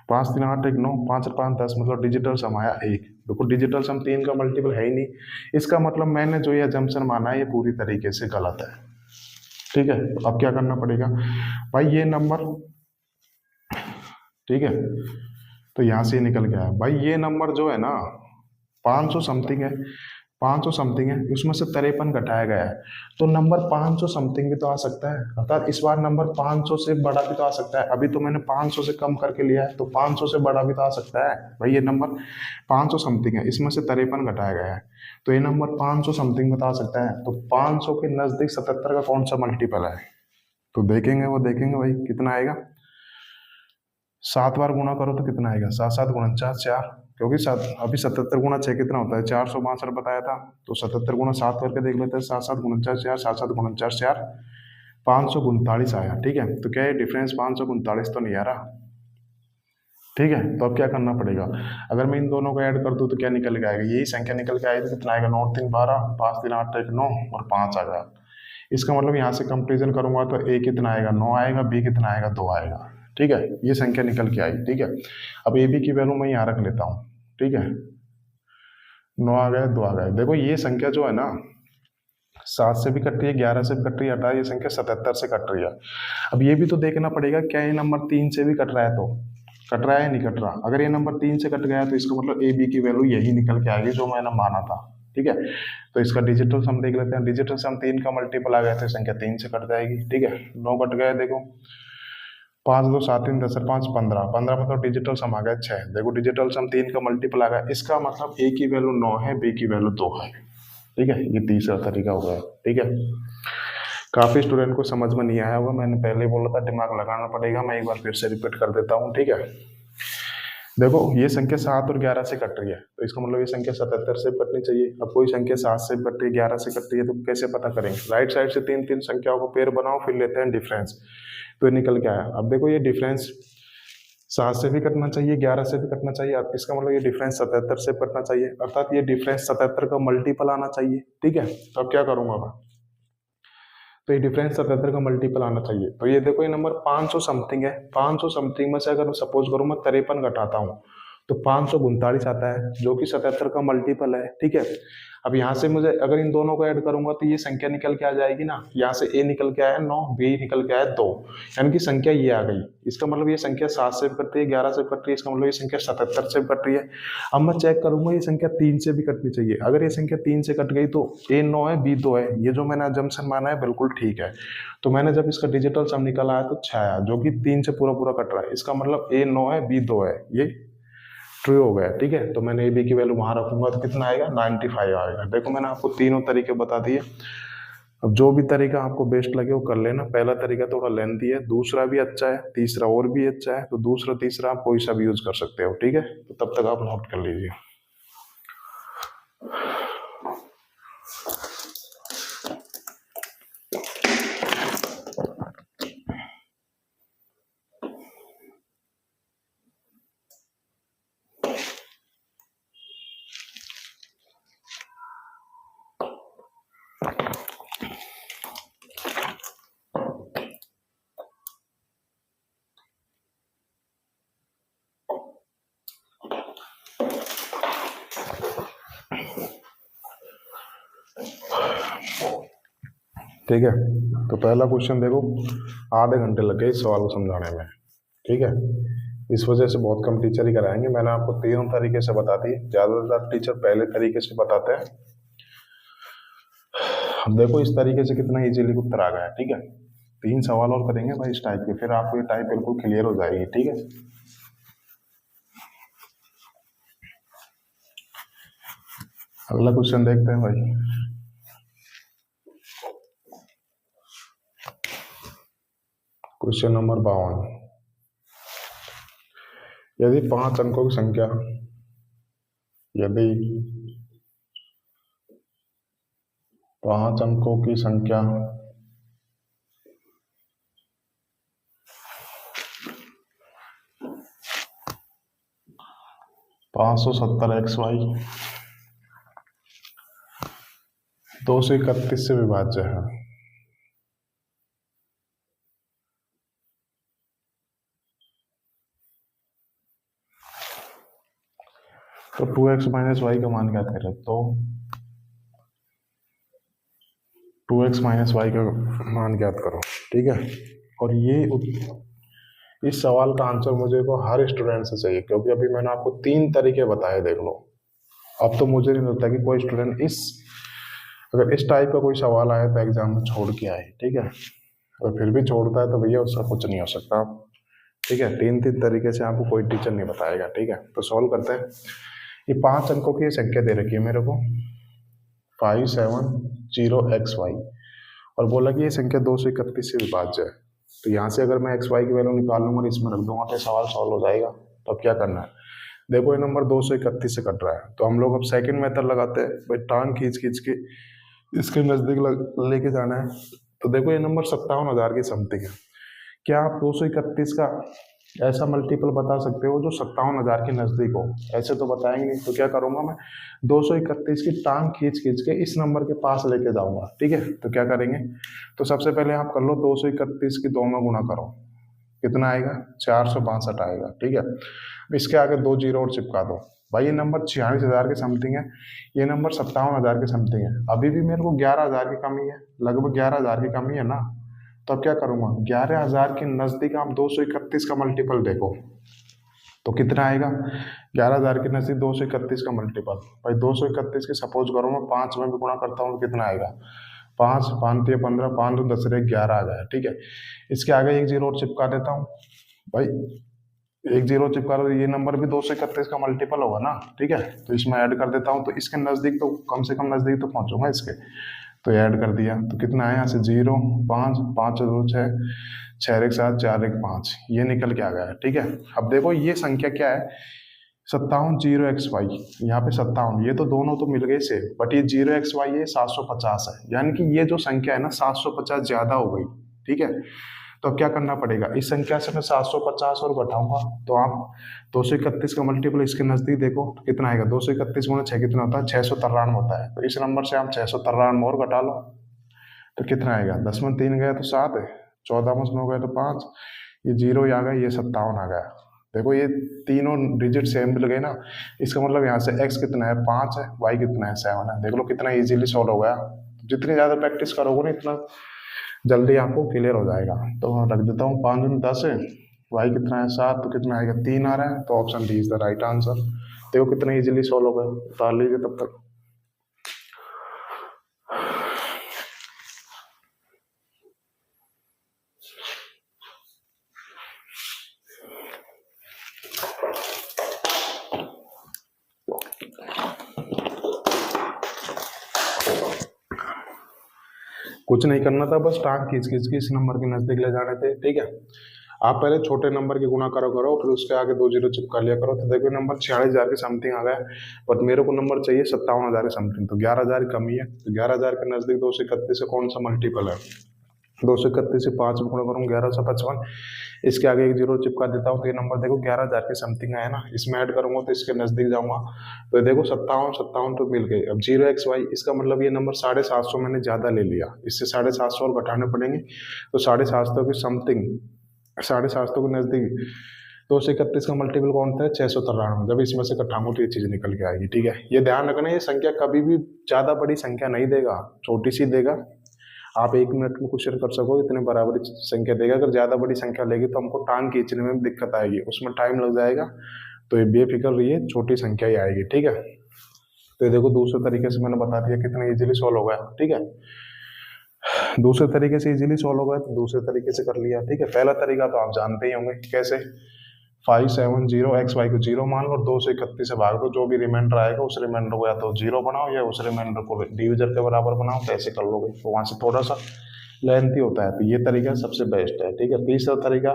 5 3 8 1 9, 5 और 5 10, मतलब डिजिटल सम आया 1। देखो डिजिटल सम 3 का मल्टीपल है ही नहीं, इसका मतलब मैंने जो ये अजम्पशन माना है ये पूरी तरीके से गलत है। ठीक है, तो अब क्या करना पड़ेगा भाई? ये नंबर, ठीक है, तो यहां से निकल गया है भाई, ये नंबर जो है ना 500 समथिंग है, 500 समथिंग है, उसमें से 53 घटाया गया है, तो नंबर 500 समथिंग भी तो आ सकता है। अर्थात इस बार नंबर 500 से बड़ा भी तो आ सकता है। अभी तो मैंने 500 से कम करके लिया है, तो 500 से बड़ा भी तो आ सकता है। भाई ये नंबर 500 समथिंग है, इसमें से 53 घटाया गया है, तो ये नंबर 500 समथिंग बता सकता है। तो 500 के नजदीक 77 का कौन सा मल्टीपल है? तो देखेंगे, वो देखेंगे भाई कितना आएगा। 7 बार गुणा करो तो कितना आएगा? 7 7 49 4, क्योंकि सात, अभी 77 गुणा 6 कितना होता है? 462 बताया था, तो 77 गुणा 7 करके देख लेते हैं। 7 7 49 4, 7 7 49 4, 539 आया। ठीक है, तो क्या ये डिफरेंस 539 तो नहीं आ रहा? ठीक है, तो अब क्या करना पड़ेगा? अगर मैं इन दोनों को ऐड कर दूं तो क्या निकल के आएगा? यही संख्या निकल के आएगी, तो कितना आएगा? 9 3 12, 5 3 8 1 9 और 5 आ गया। इसका मतलब यहाँ से कंपेरिजन करूंगा तो ए कितना आएगा? 9 आएगा, बी कितना आएगा? 2 आएगा। ठीक है, ये संख्या निकल के आई। ठीक है, अब ए बी की वैल्यू मैं यहाँ रख लेता हूँ। ठीक है, 9 आ गया, 2 आ गया। देखो ये संख्या जो है ना 7 से भी कट रही है, 11 से भी कट रही है, हटा ये संख्या 77 से कट रही है। अब ये भी तो देखना पड़ेगा, क्या ये नंबर 3 से भी कट रहा है? तो कट रहा है, नहीं कट रहा? अगर ये नंबर 3 से कट गया तो इसका मतलब ए बी की वैल्यू यही निकल के आएगी जो मैंने माना था। ठीक है, तो इसका डिजिटल सम देख लेते हैं। डिजिटल सम 3 का मल्टीपल आ गया तो संख्या 3 से कट जाएगी। ठीक है, 9 कट गया, देखो 5 2 7 3 10 5 15, 15 मतलब डिजिटल सम आ गया 6। देखो डिजिटल सम 3 का मल्टीपल आ गया, इसका मतलब ए की वैल्यू 9 है, बी की वैल्यू 2 है। ठीक है, ये तीसरा तरीका हो गया। ठीक है, काफी स्टूडेंट को समझ में नहीं आया होगा, मैंने पहले बोला था दिमाग लगाना पड़ेगा, मैं एक बार फिर से रिपीट कर देता हूँ। ठीक है, देखो ये संख्या 7 और 11 से कट रही है, तो इसका मतलब ये संख्या 77 से कटनी चाहिए। अब कोई संख्या 7 से कट रही है, 11 से कट रही है, तो कैसे पता करेंगे? राइट साइड से 3 3 संख्याओं को पेयर बनाओ, फिर लेते हैं डिफरेंस, तो ये निकल के आया। अब देखो ये डिफरेंस 7 से भी कटना चाहिए, 11 से भी कटना चाहिए, अब इसका मतलब ये डिफरेंस 77 से कटना चाहिए, अर्थात ये डिफरेंस 77 का मल्टीपल आना चाहिए। ठीक है, तो अब क्या करूंगा मैं? तो ये डिफरेंस 77 का मल्टीपल आना चाहिए। तो ये देखो ये नंबर 500 समथिंग है, 500 समथिंग में से अगर सपोज करूँ मैं 53 घटाता हूँ तो 539 आता है, जो कि 77 का मल्टीपल है। ठीक है, अब यहाँ से मुझे अगर इन दोनों को ऐड करूंगा तो ये संख्या निकल के आ जाएगी ना, यहाँ से ए निकल के आया 9, बी निकल के आया 2, यानी कि संख्या ये आ गई। इसका मतलब ये संख्या 7 से भी कट रही है, 11 से भी कट रही है, इसका मतलब ये संख्या 77 से भी कट रही है। अब मैं चेक करूंगा ये संख्या 3 से भी कटनी चाहिए। अगर ये संख्या 3 से कट गई तो ए 9 है, बी 2 है, ये जो मैंने अजम्पशन माना है बिल्कुल ठीक है। तो मैंने जब इसका डिजिटल सम निकाला है तो 6 आया, जो कि 3 से पूरा पूरा कट रहा है, इसका मतलब ए 9 है, बी 2 है, ये ट्रू हो गया। ठीक है, तो मैंने ए बी की वैल्यू वहां रखूंगा तो कितना आएगा? 95 आएगा। देखो मैंने आपको तीनों तरीके बता दिए, अब जो भी तरीका आपको बेस्ट लगे वो कर लेना। पहला तरीका थोड़ा लेंथी है, दूसरा भी अच्छा है, तीसरा और भी अच्छा है, तो दूसरा तीसरा आप कोई सा भी यूज कर सकते हो। ठीक है, तो तब तक आप नोट कर लीजिए। ठीक है। तो पहला क्वेश्चन देखो, आधे घंटे लग गए इस सवाल को समझाने में। ठीक है, इस वजह से बहुत कम टीचर ही कराएंगे। मैंने आपको तीनों तरीके से बता दी, ज़्यादातर टीचर पहले तरीके से बताते हैं। अब देखो इस तरीके से कितना इजीली उत्तर आ गया है। ठीक है, 3 सवाल और करेंगे भाई इस टाइप के, फिर आपको ये टाइप बिल्कुल क्लियर हो जाएगी। ठीक है, अगला क्वेश्चन देखते हैं भाई। क्वेश्चन नंबर 52, यदि 5 अंकों की संख्या, यदि 5 अंकों की संख्या 570xy 231 से विभाज्य है, तो 2x माइनस वाई का मान क्या करें? तो 2x माइनस वाई का मान ज्ञात करो। ठीक है, और इस सवाल का आंसर मुझे को हर स्टूडेंट से चाहिए, क्योंकि अभी मैंने आपको 3 तरीके बताए, देख लो। अब तो मुझे नहीं लगता कि कोई स्टूडेंट अगर इस टाइप का कोई सवाल आया तो एग्जाम में छोड़ के आए। ठीक है, और फिर भी छोड़ता है तो भैया उसका कुछ नहीं हो सकता। ठीक है, 3 तरीके से आपको कोई टीचर नहीं बताएगा। ठीक है, तो सॉल्व करते हैं। ये 5 अंकों की संख्या दे रखी है मेरे को, 570xy, और बोला कि ये संख्या 231 से विभाज्य है। तो यहाँ से अगर मैं xy की वैल्यू निकाल लूंगा और इसमें रख दूंगा तो सवाल सॉल्व हो जाएगा। तो अब क्या करना है, देखो ये नंबर 231 से कट रहा है, तो हम लोग अब सेकंड मेथड लगाते हैं भाई, टांग खींच खींच के इसके नजदीक लेके जाना है। तो देखो ये नंबर 57,000 की समथिंग है। क्या आप 231 का ऐसा मल्टीपल बता सकते हो जो 57,000 के नजदीक हो? ऐसे तो बताएंगे नहीं। तो क्या करूंगा मैं, 231 की टांग खींच खींच के इस नंबर के पास लेके जाऊंगा। ठीक है, तो क्या करेंगे, तो सबसे पहले आप कर लो 231 की 2 में गुणा करो, कितना आएगा? 462 आएगा। ठीक है, इसके आगे 2 जीरो और चिपका दो। भाई ये नंबर 46,000 के समथिंग है, ये नंबर 57,000 के समथिंग है। अभी भी मेरे को 11,000 की कमी है, लगभग 11,000 की कमी है ना। तो अब क्या करूंगा, 11,000 के नजदीक आप 231 का मल्टीपल देखो तो कितना आएगा? 11,000 के नजदीक 231 का मल्टीपल, भाई 231 के सपोज करो मैं 5 में भी गुणा करता हूँ तो कितना आएगा? 5 5 15, 5 10 11 आ गया। ठीक है, इसके आगे 1 जीरो और चिपका देता हूँ। भाई 1 जीरो चिपका दो, ये नंबर भी 231 का मल्टीपल होगा ना। ठीक है, तो इसमें ऐड कर देता हूँ, तो इसके नजदीक तो कम से कम नजदीक तो पहुंचूंगा इसके। तो ऐड कर दिया तो कितना आया? यहाँ से 0 5 5 2 6 6 1 7 4 1 5, ये निकल के आ गया। ठीक है, अब देखो ये संख्या क्या है, 57 यहाँ पे 57, ये तो दोनों तो मिल गए से, बट ये 0xy ये 750 है, यानी कि ये जो संख्या है ना 750 ज्यादा हो गई। ठीक है, तो अब क्या करना पड़ेगा, इस संख्या से मैं 750 और घटाऊंगा, तो आप 231 का मल्टीपल इसके नजदीक देखो तो कितना आएगा? 231 गुणा 6 कितना होता है? 693 होता है। तो इस नंबर से आप 693 और घटा लो तो कितना आएगा? 10 में 3 गया तो 7 है, 14 में 9 गया तो 5, ये 0 आ गया, ये 57 आ गया। देखो ये तीनों डिजिट सेम मिल गए ना, इसका मतलब यहाँ से x कितना है? 5 है, y कितना है? 7 है। देख लो कितना इजीली सॉल्व हो गया। जितनी ज्यादा प्रैक्टिस करोगे ना इतना जल्दी आपको क्लियर हो जाएगा। तो रख देता हूँ 5 में 10 है, y कितना है? 7, तो कितना आएगा? 3 आ रहा है, तो option D is the right answer. देखो कितना इजीली सॉल्व हो गया, उतार लीजिए तब तक। कुछ नहीं करना था, बस टांग खींच खींच के इस नंबर के नजदीक ले जाने थे। ठीक है, आप पहले छोटे नंबर के गुणा करो फिर उसके आगे 2 जीरो चिपका लिया करो। तो देखो नंबर 46,000 के समथिंग आ गया, बट मेरे को नंबर चाहिए 57,000 के समथिंग, तो 11,000 कमी है। तो 11,000 के नजदीक 231 से कौन सा मल्टीपल है? 231 से 5 में गुणा करूँ 1155, इसके आगे 1 जीरो चिपका देता हूँ, तो ये नंबर देखो 11,000 के समथिंग आया ना। इसमें ऐड करूंगा तो इसके नजदीक जाऊंगा, तो देखो 57 तो मिल गए। अब 0xy, इसका मतलब ये नंबर 750 मैंने ज्यादा ले लिया, इससे 750 और घटाने पड़ेंगे, तो 750 के समथिंग, 750 के नजदीक 231 का मल्टीपल कौन था? 693। जब इसमें से घटाऊंगा तो ये चीज निकल के आएगी। ठीक है, ये ध्यान रखना, ये संख्या कभी भी ज्यादा बड़ी संख्या नहीं देगा, छोटी सी देगा। आप 1 मिनट में क्वेश्चन कर सको इतने बराबरी संख्या देगा। अगर ज्यादा बड़ी संख्या लेगी तो हमको टांग खींचने में दिक्कत आएगी, उसमें टाइम लग जाएगा। तो ये बेफिक्र रहिए, छोटी संख्या ही आएगी। ठीक है, तो ये देखो दूसरे तरीके से मैंने बता दिया, कितना इजीली सॉल्व हो गया। ठीक है, दूसरे तरीके से इजीली सॉल्व हो गया तो दूसरे तरीके से कर लिया। ठीक है, पहला तरीका तो आप जानते ही होंगे कैसे। 570 एक्स वाई को 0 मान लो और 231 से भाग दो, जो भी रिमाइंडर आएगा उस रिमाइंडर को या तो 0 बनाओ या उस रिमाइंडर को डिविजर के बराबर बनाओ, तो ऐसे कर लोगे। तो वहां से थोड़ा सा लेंथी होता है, तो ये तरीका सबसे बेस्ट है। ठीक है, तीसरा तरीका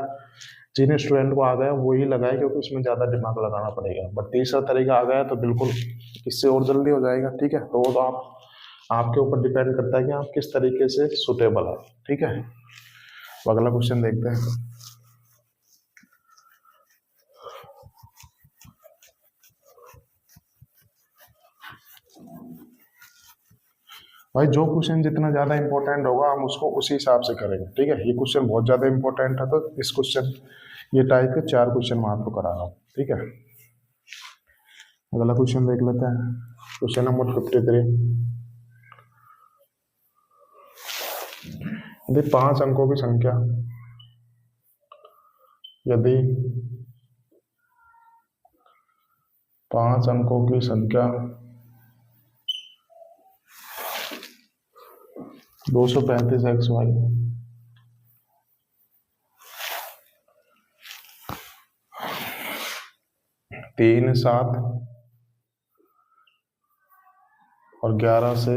जिन स्टूडेंट को आ गया वही लगाए, क्योंकि उसमें ज्यादा दिमाग लगाना पड़ेगा। बट तीसरा तरीका आ गया तो बिल्कुल इससे और जल्दी हो जाएगा। ठीक है, तो वो तो आपके ऊपर डिपेंड करता है कि आप किस तरीके से सुटेबल है। ठीक है, तो अगला क्वेश्चन देखते हैं। भाई जो क्वेश्चन जितना ज्यादा इंपॉर्टेंट होगा हम उसको उसी हिसाब से करेंगे। ठीक है, ये क्वेश्चन बहुत ज्यादा इंपॉर्टेंट है, तो इस क्वेश्चन ये टाइप के 4 क्वेश्चन मैं आपको करा रहा हूँ। ठीक है, अगला क्वेश्चन देख लेते हैं। Question number 53। यदि 5 अंकों की संख्या, यदि 5 अंकों की संख्या 235 एक्स वाई 3, 7 और 11 से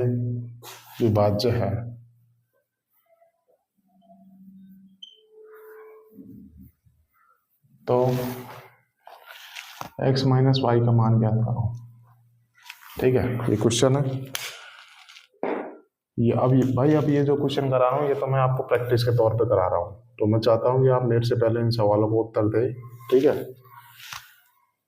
विभाज्य है, तो x माइनस वाई का मान ज्ञात करो। ठीक है, ये क्वेश्चन है। ये अब ये जो क्वेश्चन करा रहा हूँ ये तो मैं आपको प्रैक्टिस के तौर पे करा रहा हूँ, तो मैं चाहता हूँ कि आप मेरे से पहले इन सवालों को उत्तर दें। ठीक है,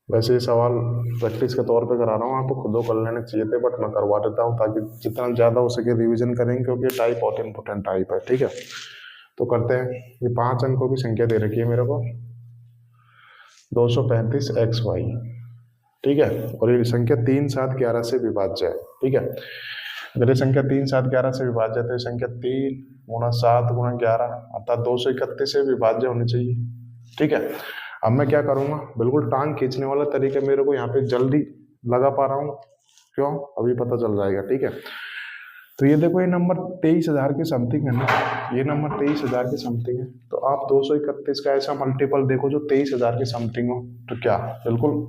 वैसे ये सवाल प्रैक्टिस के तौर पे करा रहा हूँ, आपको खुद कर लेने चाहिए थे, बट मैं करवा देता हूँ ताकि जितना ज़्यादा हो सके रिविजन करेंगे, क्योंकि टाइप बहुत इंपॉर्टेंट टाइप है। ठीक है, तो करते हैं। ये 5 अंकों की संख्या दे रखी है मेरे को, 235 एक्स वाई। ठीक है, और ये संख्या 3, 7, 11 से विभाज्य है। ठीक है, अगर ये संख्या 3, 7, 11 से विभाज्य है तो ये संख्या 3 गुणा 7 गुणा 11 अर्थात 231 से विभाज्य होनी चाहिए। ठीक है, अब मैं क्या करूंगा, बिल्कुल टांग खींचने वाला तरीका मेरे को यहाँ पे जल्दी लगा पा रहा हूँ, क्यों अभी पता चल जाएगा। ठीक है, तो ये देखो ये नंबर 23,000 के समथिंग है ना, ये नंबर 23,000 के समथिंग है, तो आप 231 का ऐसा मल्टीपल देखो जो 23,000 के समथिंग हो, तो क्या बिल्कुल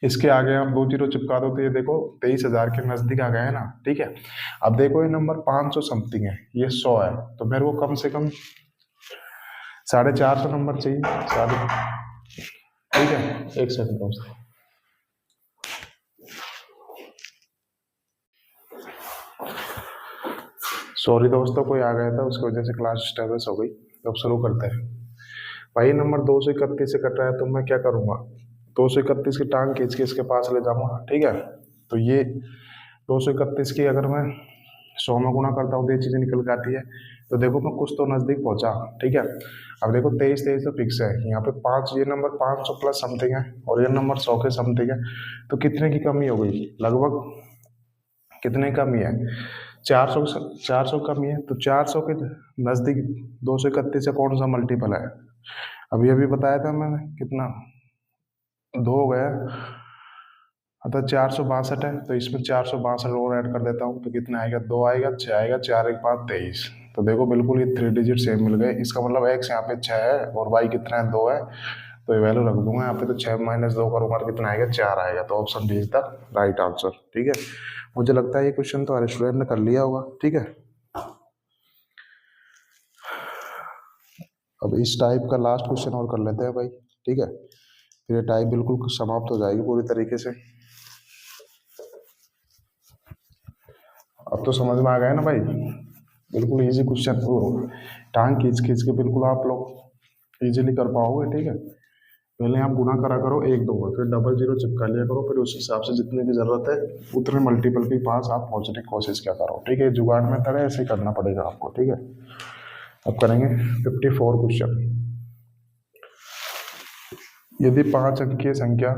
इसके आगे आप 2 जीरो चिपका दो तो ये देखो 23,000 के नजदीक आ गए है ना। ठीक है, अब देखो ये नंबर 500 समथिंग है, ये 100 है, तो मेरे को कम से कम 450 नंबर चाहिए। ठीक है, एक सेकंड दोस्तों, सॉरी दोस्तों, कोई आ गया था उसकी वजह से क्लास डिस्टर्बेंस हो गई। तो अब शुरू करते हैं। भाई नंबर 231 से कट रहा है, तो मैं क्या करूंगा, 231 की टांग खींच के इसके पास ले जाऊंगा। ठीक है, तो ये 231 की अगर मैं 100 में गुणा करता हूँ तो ये चीज़ें निकल के आती है, तो देखो मैं कुछ तो नज़दीक पहुंचा। ठीक है, अब देखो 23 23 तो फिक्स है, यहाँ पे 5, ये नंबर 500 प्लस समथिंग है और ये नंबर 100 के समथिंग है, तो कितने की कमी हो गई, लगभग कितने कमी है, 400 कमी है, तो 400 के नज़दीक 231 से कौन सा मल्टीपल है, अभी बताया था मैंने, कितना 2 हो गया, अतः 462 है, तो इसमें 462 और ऐड कर देता हूँ तो कितना आएगा, 2 आएगा, 6 आएगा, 4 1 5 23। तो देखो बिल्कुल ये 3 डिजिट सेम मिल गए, इसका मतलब x यहाँ पे 6 है और y कितना है, 2 है, तो ये वैल्यू रख दूंगा यहाँ पे, तो 6 माइनस 2 करूँगा तो कितना आएगा, 4 आएगा, तो option B is the right answer. ठीक है, मुझे लगता है ये क्वेश्चन तो हर स्टूडेंट ने कर लिया होगा। ठीक है, अब इस टाइप का लास्ट क्वेश्चन और कर लेते हैं भाई। ठीक है, फिर ये टाइप बिल्कुल समाप्त हो जाएगी पूरी तरीके से। अब तो समझ में आ गया ना भाई, बिल्कुल इजी क्वेश्चन, टांग खींच खींच के बिल्कुल आप लोग इजीली कर पाओगे। ठीक है, पहले आप गुना करा करो 1 2 फिर डबल जीरो चिपका लिया करो, फिर उस हिसाब से जितने की जरूरत है उतने मल्टीपल के पास आप पहुंचने की कोशिश क्या करो। ठीक है, जुगाड़ में तरह ऐसे ही करना पड़ेगा आपको। ठीक है, अब करेंगे 54 क्वेश्चन। यदि 5 अंकीय संख्या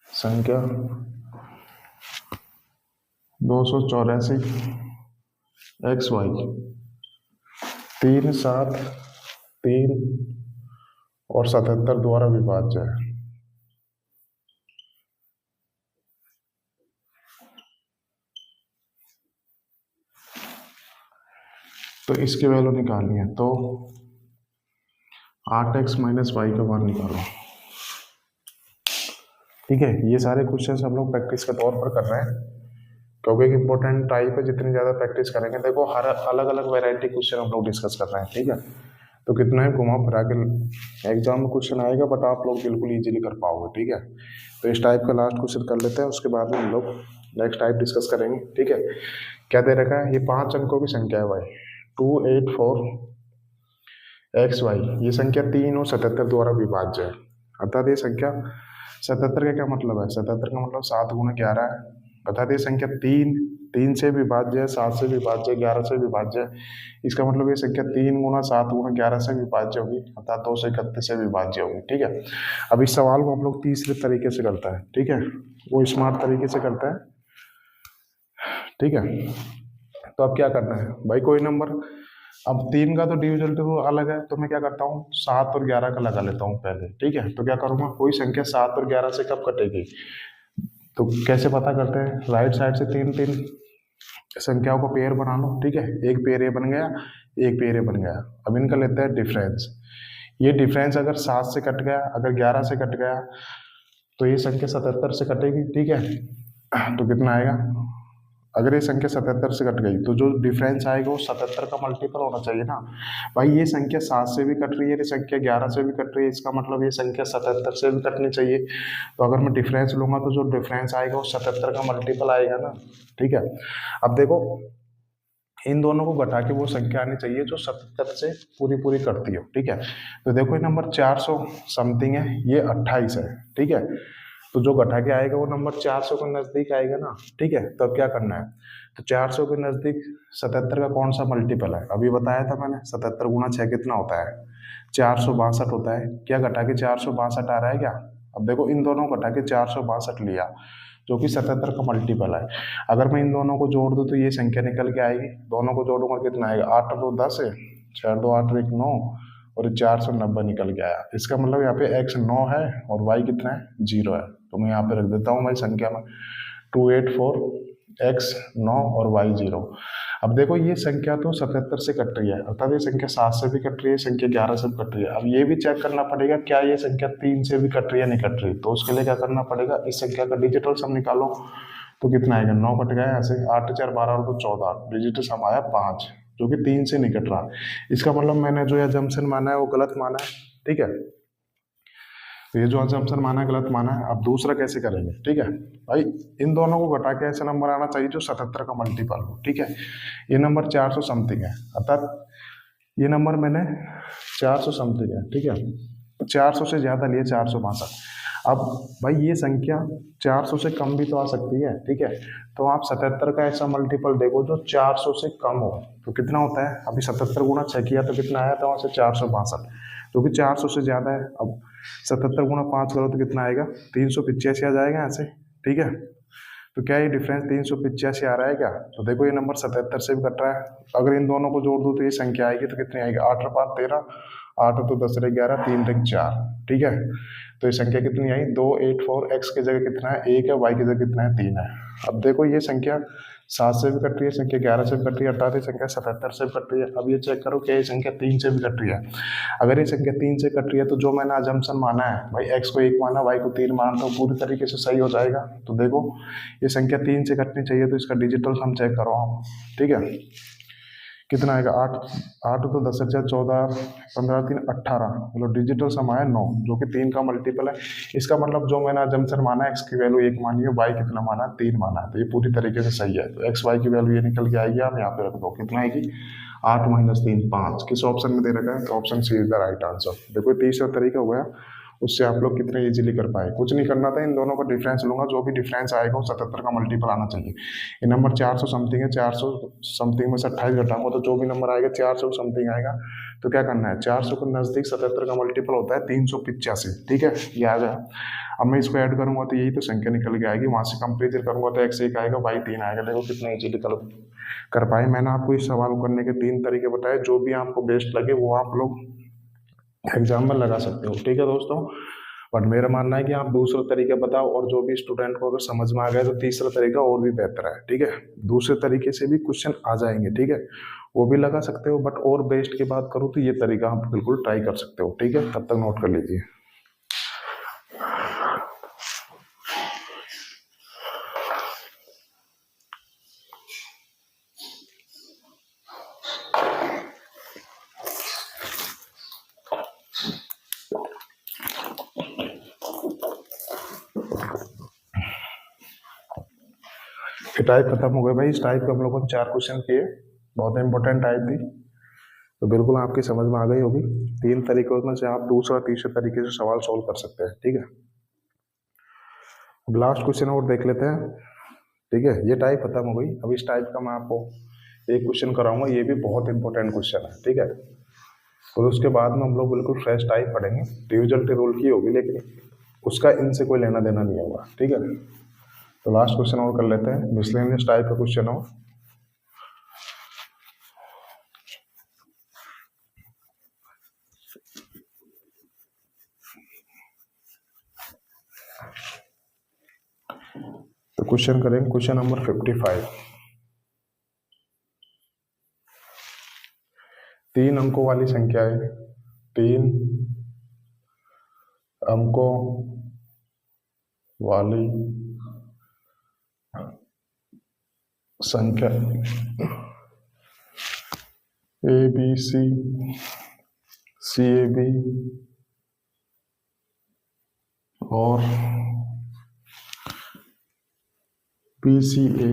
संख्या 284 XY 3, 7, 3 और 77 द्वारा विभाज्य है, तो इसकी वैल्यू निकालनी है। तो 8x माइनस वाई का मान निकालो। ठीक है, ये सारे क्वेश्चन हम लोग प्रैक्टिस के तौर पर कर रहे हैं क्योंकि एक इंपॉर्टेंट टाइप है। जितनी ज़्यादा प्रैक्टिस करेंगे, देखो हर अलग अलग वैरायटी क्वेश्चन हम लोग डिस्कस कर रहे हैं। ठीक है, तो कितना ही घुमा फिरा के एग्जाम में क्वेश्चन आएगा, बट आप लोग बिल्कुल इजीली कर पाओगे। ठीक है, तो इस टाइप का लास्ट क्वेश्चन कर लेते हैं, उसके बाद में हम लोग नेक्स्ट टाइप डिस्कस करेंगे। ठीक है, क्या दे रखा है? ये 5 अंकों की संख्या है भाई, 284 XY। ये संख्या 3 और 77 द्वारा विभाज्य है। अर्थात ये संख्या 77 का क्या मतलब है? 77 का मतलब 7 गुना 11 है। बता दें संख्या 3 से विभाज्य है, 7 से विभाज्य है, 11 से विभाज्य है। इसका मतलब ये संख्या 3 गुना 7 गुना 11 से विभाज्य होगी, अर्थात 231 से विभाज्य होगी। ठीक है, अब इस सवाल को हम लोग तीसरे तरीके से करता है। ठीक है, वो स्मार्ट तरीके से करता है। ठीक है, तो अब क्या करना है भाई, कोई नंबर, अब 3 का तो डिविजल तो अलग है, तो मैं क्या करता हूँ 7 और 11 का लगा लेता हूँ पहले। ठीक है, तो क्या करूँगा, कोई संख्या 7 और 11 से कब कटेगी, तो कैसे पता करते हैं, राइट साइड से 3 संख्याओं को पेयर बना लो। ठीक है, एक पेयर ये बन गया, एक पेयर ये बन गया। अब इनका लेते हैं डिफरेंस। ये डिफरेंस अगर 7 से कट गया, अगर 11 से कट गया, तो ये संख्या 77 से कटेगी। ठीक है, तो कितना आएगा, अगर ये संख्या 77 से कट गई तो जो डिफरेंस आएगा वो 77 का मल्टीपल होना चाहिए ना भाई। ये संख्या 7 से भी कट रही है, ये संख्या 11 से भी कट रही है, इसका मतलब ये संख्या 77 से भी कटनी चाहिए। तो अगर मैं डिफरेंस लूंगा तो जो डिफरेंस आएगा वो 77 का मल्टीपल आएगा ना। ठीक है, अब देखो इन दोनों को घटा के वो संख्या आनी चाहिए जो 77 से पूरी पूरी करती हो। ठीक है, तो देखो ये नंबर 400 समथिंग है, ये 28 है। ठीक है, तो जो घटा के आएगा वो नंबर 400 के नजदीक आएगा ना। ठीक है, तो अब क्या करना है, तो 400 के नजदीक 77 का कौन सा मल्टीपल है, अभी बताया था मैंने, 77 गुना 6 कितना होता है, 462 होता है। क्या घटा के 462 आ रहा है क्या? अब देखो इन दोनों को घटा के 462 लिया, जो कि 77 का मल्टीपल है। अगर मैं इन दोनों को जोड़ दूं तो ये संख्या निकल के आएगी, दोनों को जोड़ूंगा कितना आएगा, 8 2 10 है, 4 2 8 1 9 और 490 निकल के आया। इसका मतलब यहाँ पे x 9 है और y कितना है, 0 है। तो मैं यहाँ पे रख देता हूँ भाई संख्या में 284 x 9 और y 0। अब देखो ये संख्या तो 77 से कट रही है, अर्थात ये संख्या 7 से भी कट रही है, संख्या 11 से भी कट रही है। अब ये भी चेक करना पड़ेगा क्या ये संख्या 3 से भी कट रही है, नहीं कट रही। तो उसके लिए क्या करना पड़ेगा, इस संख्या का डिजिटल सम निकालो। तो कितना आएगा, 9 कट गया यहाँ से, 8 4 12 और 2 14, डिजिटल सम आया 5, जो कि 3 से नहीं कट रहा। इसका मतलब मैंने जो अजम्पशन माना है वो गलत माना है। ठीक है, तो ये जो अजम्पशन माना है गलत माना है। अब दूसरा कैसे करेंगे, ठीक है भाई, इन दोनों को घटा के ऐसा नंबर आना चाहिए जो 77 का मल्टीपल हो। ठीक है, ये नंबर 400 समथिंग है, अर्थात ये नंबर मैंने 400 समथिंग है। ठीक है, 400 से ज्यादा लिए 462। अब भाई ये संख्या 400 से कम भी तो आ सकती है। ठीक है, तो आप 77 का ऐसा मल्टीपल देखो जो 400 से कम हो, तो कितना होता है, अभी 77 गुना 6 किया तो कितना आया था वहां से 462, जो कि 400 से ज्यादा है। अब 77 गुना 5 करो तो कितना आएगा, 385 आ जाएगा यहाँ से। ठीक है, तो क्या ये डिफरेंस 385 आ रहा है क्या? तो देखो ये नंबर 77 से भी कट रहा है। अगर इन दोनों को जोड़ दो तो ये संख्या आएगी, तो कितनी आएगी, 8 और 5 13, 8 तो 10 रहे 11, 3 रहे 4। ठीक है, तो ये संख्या कितनी आई, 284, x की जगह कितना है 1 है, y की जगह कितना है 3 है। अब देखो ये संख्या 7 से भी कट रही है, संख्या 11 से भी कट रही है, अर्थात ये संख्या 77 से भी कट रही है। अब ये चेक करो कि ये संख्या 3 से भी कट रही है। अगर ये संख्या 3 से कट रही है तो जो मैंने अजम्पशन माना है भाई, x को 1 माना, y को 3 माना, तो पूरी तरीके से सही हो जाएगा। तो देखो ये संख्या 3 से कटनी चाहिए, तो इसका डिजिटल सम चेक करो आप। ठीक है, कितना आएगा, 8 तो 10 4 14 15 3 18, मतलब डिजिटल सम आया 9, जो कि 3 का मल्टीपल है। इसका मतलब जो मैंने अजम्पशन माना है x की वैल्यू 1 मानी है, y कितना माना है 3 माना है, तो ये पूरी तरीके से सही है। तो x y की वैल्यू ये निकल के आएगी, आप यहाँ पे रख दो, कितना आएगी 8 - 3 5। किस ऑप्शन में दे रखा है, तो option C is the right answer. देखो तीसरा तरीका हो गया, उससे आप लोग कितने इजीली कर पाए। कुछ नहीं करना था, इन दोनों का डिफरेंस लूंगा, जो भी डिफरेंस आएगा वो 77 का मल्टीपल आना चाहिए। ये नंबर 400 समथिंग है, 400 समथिंग में से 28 घटाऊंगा तो जो भी नंबर आएगा 400 समथिंग आएगा। तो क्या करना है, 400 के नजदीक 77 का मल्टीपल होता है 385, ठीक है, ये आ जाए। अब मैं इसको ऐड करूंगा तो यही तो संख्या निकल के आएगी, वहां से कंपेरिजन करूंगा तो x 1 आएगा, y 3 आएगा। देखो कितना इजीली कर पाए। मैंने आपको इस सवाल को करने के 3 तरीके बताए, जो भी आपको बेस्ट लगे वो आप लोग एग्जाम में लगा सकते हो, ठीक है दोस्तों। बट मेरा मानना है कि आप दूसरा तरीका बताओ, और जो भी स्टूडेंट को अगर समझ में आ गया तो तीसरा तरीका और भी बेहतर है, ठीक है। दूसरे तरीके से भी क्वेश्चन आ जाएंगे, ठीक है, वो भी लगा सकते हो। बट और बेस्ट की बात करूँ तो ये तरीका आप बिल्कुल ट्राई कर सकते हो, ठीक है। तब तक नोट कर लीजिए। टाइप खत्म हो गए भाई। इस टाइप के हम लोगों ने 4 क्वेश्चन किए, बहुत इंपॉर्टेंट टाइप थी, तो बिल्कुल आपकी समझ में आ गई होगी। 3 तरीकों में से आप दूसरा तीसरे तरीके से सवाल सोल्व कर सकते हैं, ठीक है। अब लास्ट क्वेश्चन और देख लेते हैं, ठीक है। ये टाइप खत्म हो गई। अब इस टाइप का मैं आपको एक क्वेश्चन कराऊंगा, ये भी बहुत इंपॉर्टेंट क्वेश्चन है, ठीक है। और उसके बाद में हम लोग बिल्कुल फ्रेश टाइप पढ़ेंगे, डिविजन रूल की होगी, लेकिन उसका इनसे कोई लेना देना नहीं होगा, ठीक है। तो लास्ट क्वेश्चन और कर लेते हैं, मिसलेनियस टाइप का क्वेश्चन हो। तो क्वेश्चन करेंगे, क्वेश्चन नंबर 55। 3 अंकों वाली संख्या है, 3 अंकों वाली संख्या ABC, CAB और PCA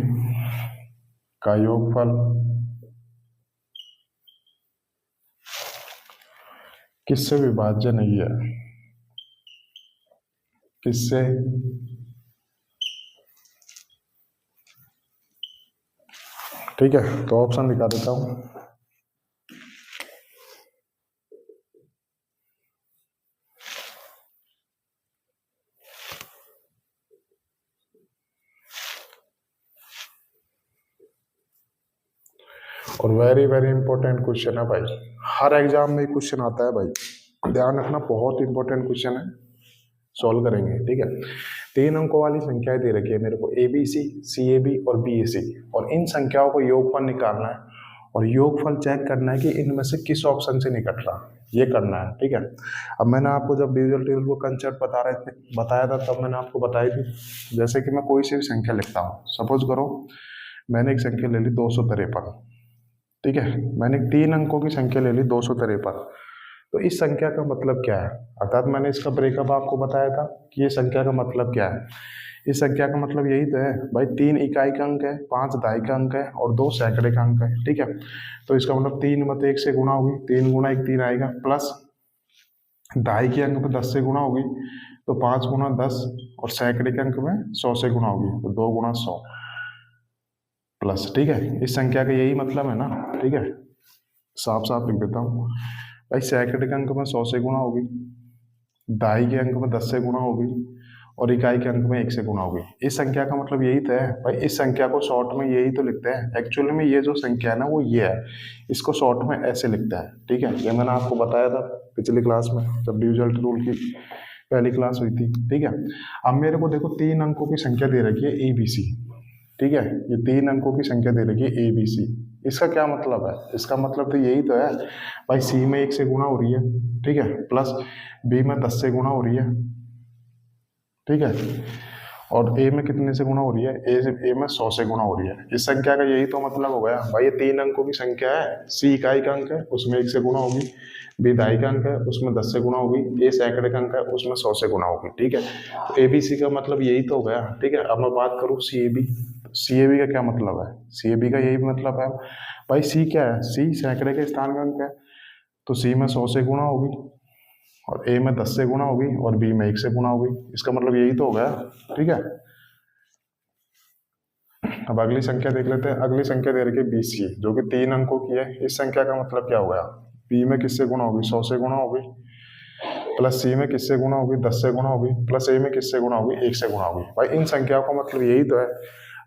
का योगफल किससे विभाज्य नहीं है, किससे ठीक है। तो ऑप्शन दिखा देता हूं। और वेरी वेरी इंपॉर्टेंट क्वेश्चन है भाई, हर एग्जाम में क्वेश्चन आता है भाई, ध्यान रखना, बहुत इंपॉर्टेंट क्वेश्चन है, सॉल्व करेंगे, ठीक है। 3 अंकों वाली संख्याएं दे रखी है मेरे को, ABC, CAB और BAC, और इन संख्याओं को योगफल निकालना है और योगफल चेक करना है कि इनमें से किस ऑप्शन से निकल रहा, ये करना है, ठीक है। अब मैंने आपको जब डिविजन टेबल को कंसेप्ट बताया था, तब मैंने आपको बताई थी, जैसे कि मैं कोई सी भी संख्या लिखता हूँ, सपोज करो मैंने एक संख्या ले ली 253, ठीक है, मैंने 3 अंकों की संख्या ले ली 253, तो इस संख्या का मतलब क्या है, अर्थात मैंने इसका ब्रेकअप आपको बताया था कि ये संख्या का मतलब क्या है। इस संख्या का मतलब यही तो है भाई, 3 इकाई का अंक है, 5 दहाई का अंक है और 2 सैकड़े का अंक है, ठीक है। तो इसका मतलब 3 मत 1 से गुणा होगी, 3 गुणा 1 3 आएगा, प्लस दहाई के अंक में 10 से गुणा होगी तो 5 गुणा 10, और सैकड़े के अंक में 100 से गुणा होगी तो 2 गुणा 100 प्लस, ठीक है। इस संख्या का यही मतलब है ना, ठीक है, साफ साफ लिख देता हूँ भाई, सैकड़े के अंक में 100 से गुणा होगी, दहाई के अंक में 10 से गुणा होगी और इकाई के अंक में 1 से गुणा होगी। इस संख्या का मतलब यही तो है भाई, इस संख्या को शॉर्ट में यही तो लिखते हैं, एक्चुअली में ये जो संख्या है ना वो ये है, इसको शॉर्ट में ऐसे लिखता है, ठीक है। ये मैंने आपको बताया था पिछली क्लास में जब डिविजन रूल की पहली क्लास हुई थी, ठीक है। अब मेरे को देखो 3 अंकों की संख्या दे रखी है ABC, ठीक है, ये 3 अंकों की संख्या दे रखी है ABC। इसका क्या मतलब है, इसका मतलब तो यही तो है भाई, C में 1 से गुणा हो रही है, ठीक है, प्लस B में 10 से गुणा हो रही है, ठीक है, और A में कितने से गुणा हो रही है, A में 100 से गुणा हो रही है। इस संख्या का यही तो मतलब हो गया भाई, ये 3 अंकों की संख्या है, C इकाई का अंक है उसमें 1 से गुणा होगी, B दहाई का अंक है उसमें 10 से गुणा होगी, A सैकड़े का अंक है उसमें 100 से गुणा होगी, ठीक है। तो ABC का मतलब यही तो हो गया, ठीक है। अब मैं बात करूँ CAB, CAB का क्या मतलब है, CAB का यही मतलब है भाई, C क्या है, C सैकड़े के स्थान का अंक है, तो C में 100 से गुणा होगी और ए में 10 से गुणा होगी और बी में 1 से गुणा होगी। इसका मतलब यही तो हो गया, ठीक है। अब अगली संख्या देख लेते हैं। अगली संख्या दे रखी है 20 की, जो कि 3 अंकों की है। इस संख्या का मतलब क्या हो गया, बी में किससे गुणा होगी, 100 से गुणा होगी, प्लस सी में किससे गुणा होगी, 10 से गुणा होगी, प्लस ए में किससे गुणा होगी, 1 से गुणा होगी। भाई इन संख्याओं का मतलब यही तो है।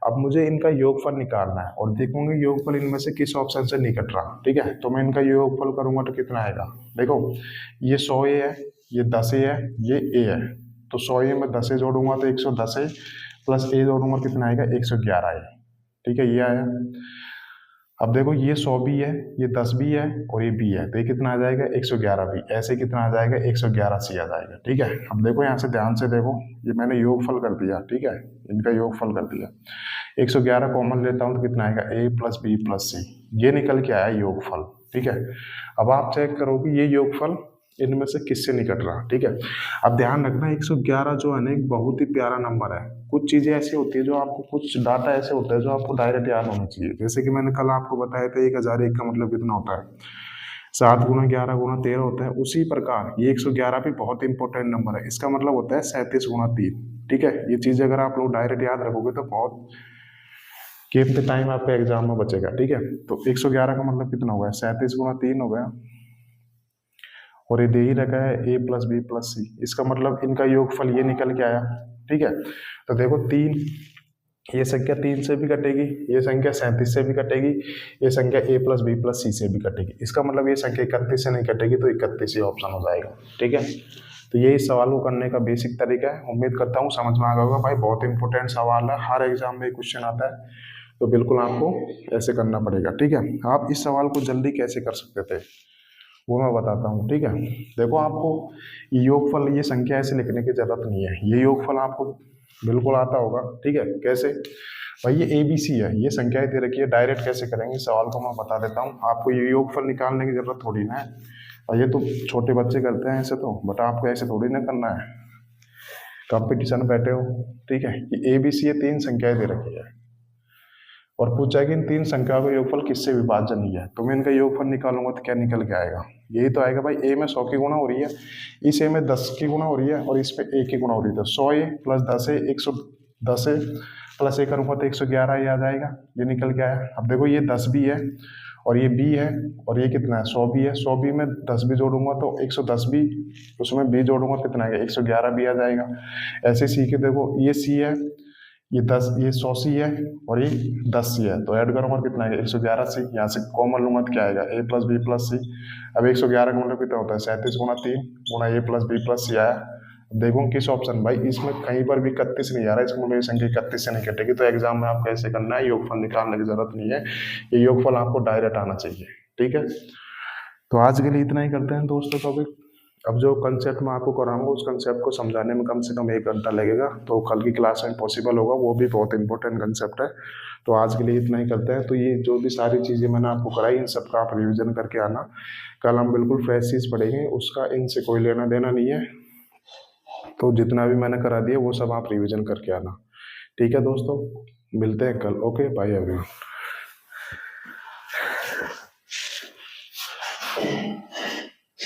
अब मुझे इनका योगफल निकालना है और देखूंगे योगफल इनमें से किस ऑप्शन से नहीं कट रहा, ठीक है। तो मैं इनका योगफल करूंगा तो कितना आएगा, देखो ये 100 ए है, ये 10 ए है, ये ए है। तो 100 ए में 10 ए जोड़ूंगा तो 110 ए, प्लस ए जोड़ूंगा कितना आएगा, 111 ए, ठीक है, ये आया। अब देखो ये 100 भी है, ये 10 भी है और ये भी है, तो ये कितना आ जाएगा, 111 भी। ऐसे कितना आ जाएगा, 111 सी आ जाएगा, ठीक है। अब देखो यहाँ से ध्यान से देखो, ये मैंने योगफल कर दिया, ठीक है, इनका योगफल कर दिया। 111 कॉमन लेता हूँ तो कितना आएगा, a प्लस बी प्लस सी, ये निकल के आया योगफल, ठीक है। अब आप चेक करो कि ये योगफल इनमें से किससे निकट रहा, ठीक है। अब ध्यान रखना 111 जो है ना एक बहुत ही प्यारा नंबर है। कुछ चीजें ऐसी होती है जो आपको, कुछ डाटा ऐसे होता है जो आपको डायरेक्ट याद होना चाहिए। जैसे कि मैंने कल आपको बताया था 1001 का मतलब कितना होता है, 7 गुना 11 गुना 13 होता है। उसी प्रकार ये 111 भी बहुत इंपॉर्टेंट नंबर है। इसका मतलब होता है 37 गुना 3, ठीक है। ये चीज अगर आप लोग डायरेक्ट याद रखोगे तो बहुत कीमती टाइम आपके एग्जाम में बचेगा, ठीक है। तो 111 का मतलब कितना होगा, 37 गुना 3 हो गया, और ये दे ही रखा है a प्लस बी प्लस सी। इसका मतलब इनका योगफल ये निकल के आया, ठीक है। तो देखो 3, ये संख्या 3 से भी कटेगी, ये संख्या 37 से भी कटेगी, ये संख्या a प्लस बी प्लस सी से भी कटेगी। इसका मतलब ये संख्या 31 से नहीं कटेगी, तो 31 ही ऑप्शन हो जाएगा, ठीक है। तो ये इस सवाल को करने का बेसिक तरीका है। उम्मीद करता हूँ समझ में आ गया होगा। भाई बहुत इंपॉर्टेंट सवाल है, हर एग्जाम में क्वेश्चन आता है, तो बिल्कुल आपको ऐसे करना पड़ेगा, ठीक है। आप इस सवाल को जल्दी कैसे कर सकते थे वो मैं बताता हूँ, ठीक है। देखो आपको योगफल, ये संख्या ऐसे लिखने की जरूरत नहीं है, ये योगफल आपको बिल्कुल आता होगा, ठीक है। कैसे, भाई ये ABC है, ये संख्याएं दे रखी है, डायरेक्ट कैसे करेंगे सवाल को मैं बता देता हूँ। आपको ये योगफल निकालने की जरूरत थोड़ी ना है, और ये तो छोटे बच्चे करते हैं ऐसे, तो बट आपको ऐसे थोड़ी ना करना है, कंपटीशन में बैठे हो, ठीक है। ये ABC ये 3 संख्याएं दे रखी है और पूछा है कि इन 3 संख्याओं का योगफल किससे विभाजनीय है। तो मैं इनका योगफल निकालूंगा तो क्या निकल के आएगा, यही तो आएगा भाई। a में 100 की गुणा हो रही है, इस a में 10 की गुणा हो रही है और इस पे 1 की गुणा हो रही है, तो 100a plus 10a 110a plus 1 करूँगा तो 111 ये आ जाएगा, ये निकल के आया। अब देखो ये 10 भी है और ये b है और ये कितना है, 100 भी है। 100 भी में 10 भी जोड़ूंगा तो 110 भी, उसमें b जोड़ूंगा तो कितना आएगा, 111 भी आ जाएगा। ऐसे सी के देखो ये c है, ये 10, ये 100 सी है और ये 10 सी है, तो ऐड करूंगा कितना आएगा, 111 सी। यहाँ से कॉमन लूंगा तो क्या आएगा, a प्लस बी प्लस सी। अब 111 का मतलब कितना होता है, 37 गुना 3 गुना a प्लस बी प्लस सी आया। देखो किस ऑप्शन, भाई इसमें कहीं पर भी 31 नहीं आ रहा है, इसमें मेरी संख्या 31 से नहीं कटेगी। तो एग्जाम में आपको ऐसे करना है, योगफल निकालने की जरूरत नहीं है, ये योगफल आपको डायरेक्ट आना चाहिए, ठीक है। तो आज के लिए इतना ही करते हैं दोस्तों टॉपिक। अब जो कंसेप्ट मैं आपको कराऊंगा उस कंसेप्ट को समझाने में कम से कम 1 घंटा लगेगा, तो कल की क्लास में पॉसिबल होगा, वो भी बहुत इंपॉर्टेंट कंसेप्ट है। तो आज के लिए इतना ही करते हैं। तो ये जो भी सारी चीज़ें मैंने आपको कराई इन सब का आप रिविजन करके आना। कल हम बिल्कुल फ्रेश चीज़ पढ़ेंगे, उसका इनसे कोई लेना देना नहीं है। तो जितना भी मैंने करा दिया वो सब आप रिविजन करके आना, ठीक है दोस्तों। मिलते हैं कल, ओके बाय एवरीवन।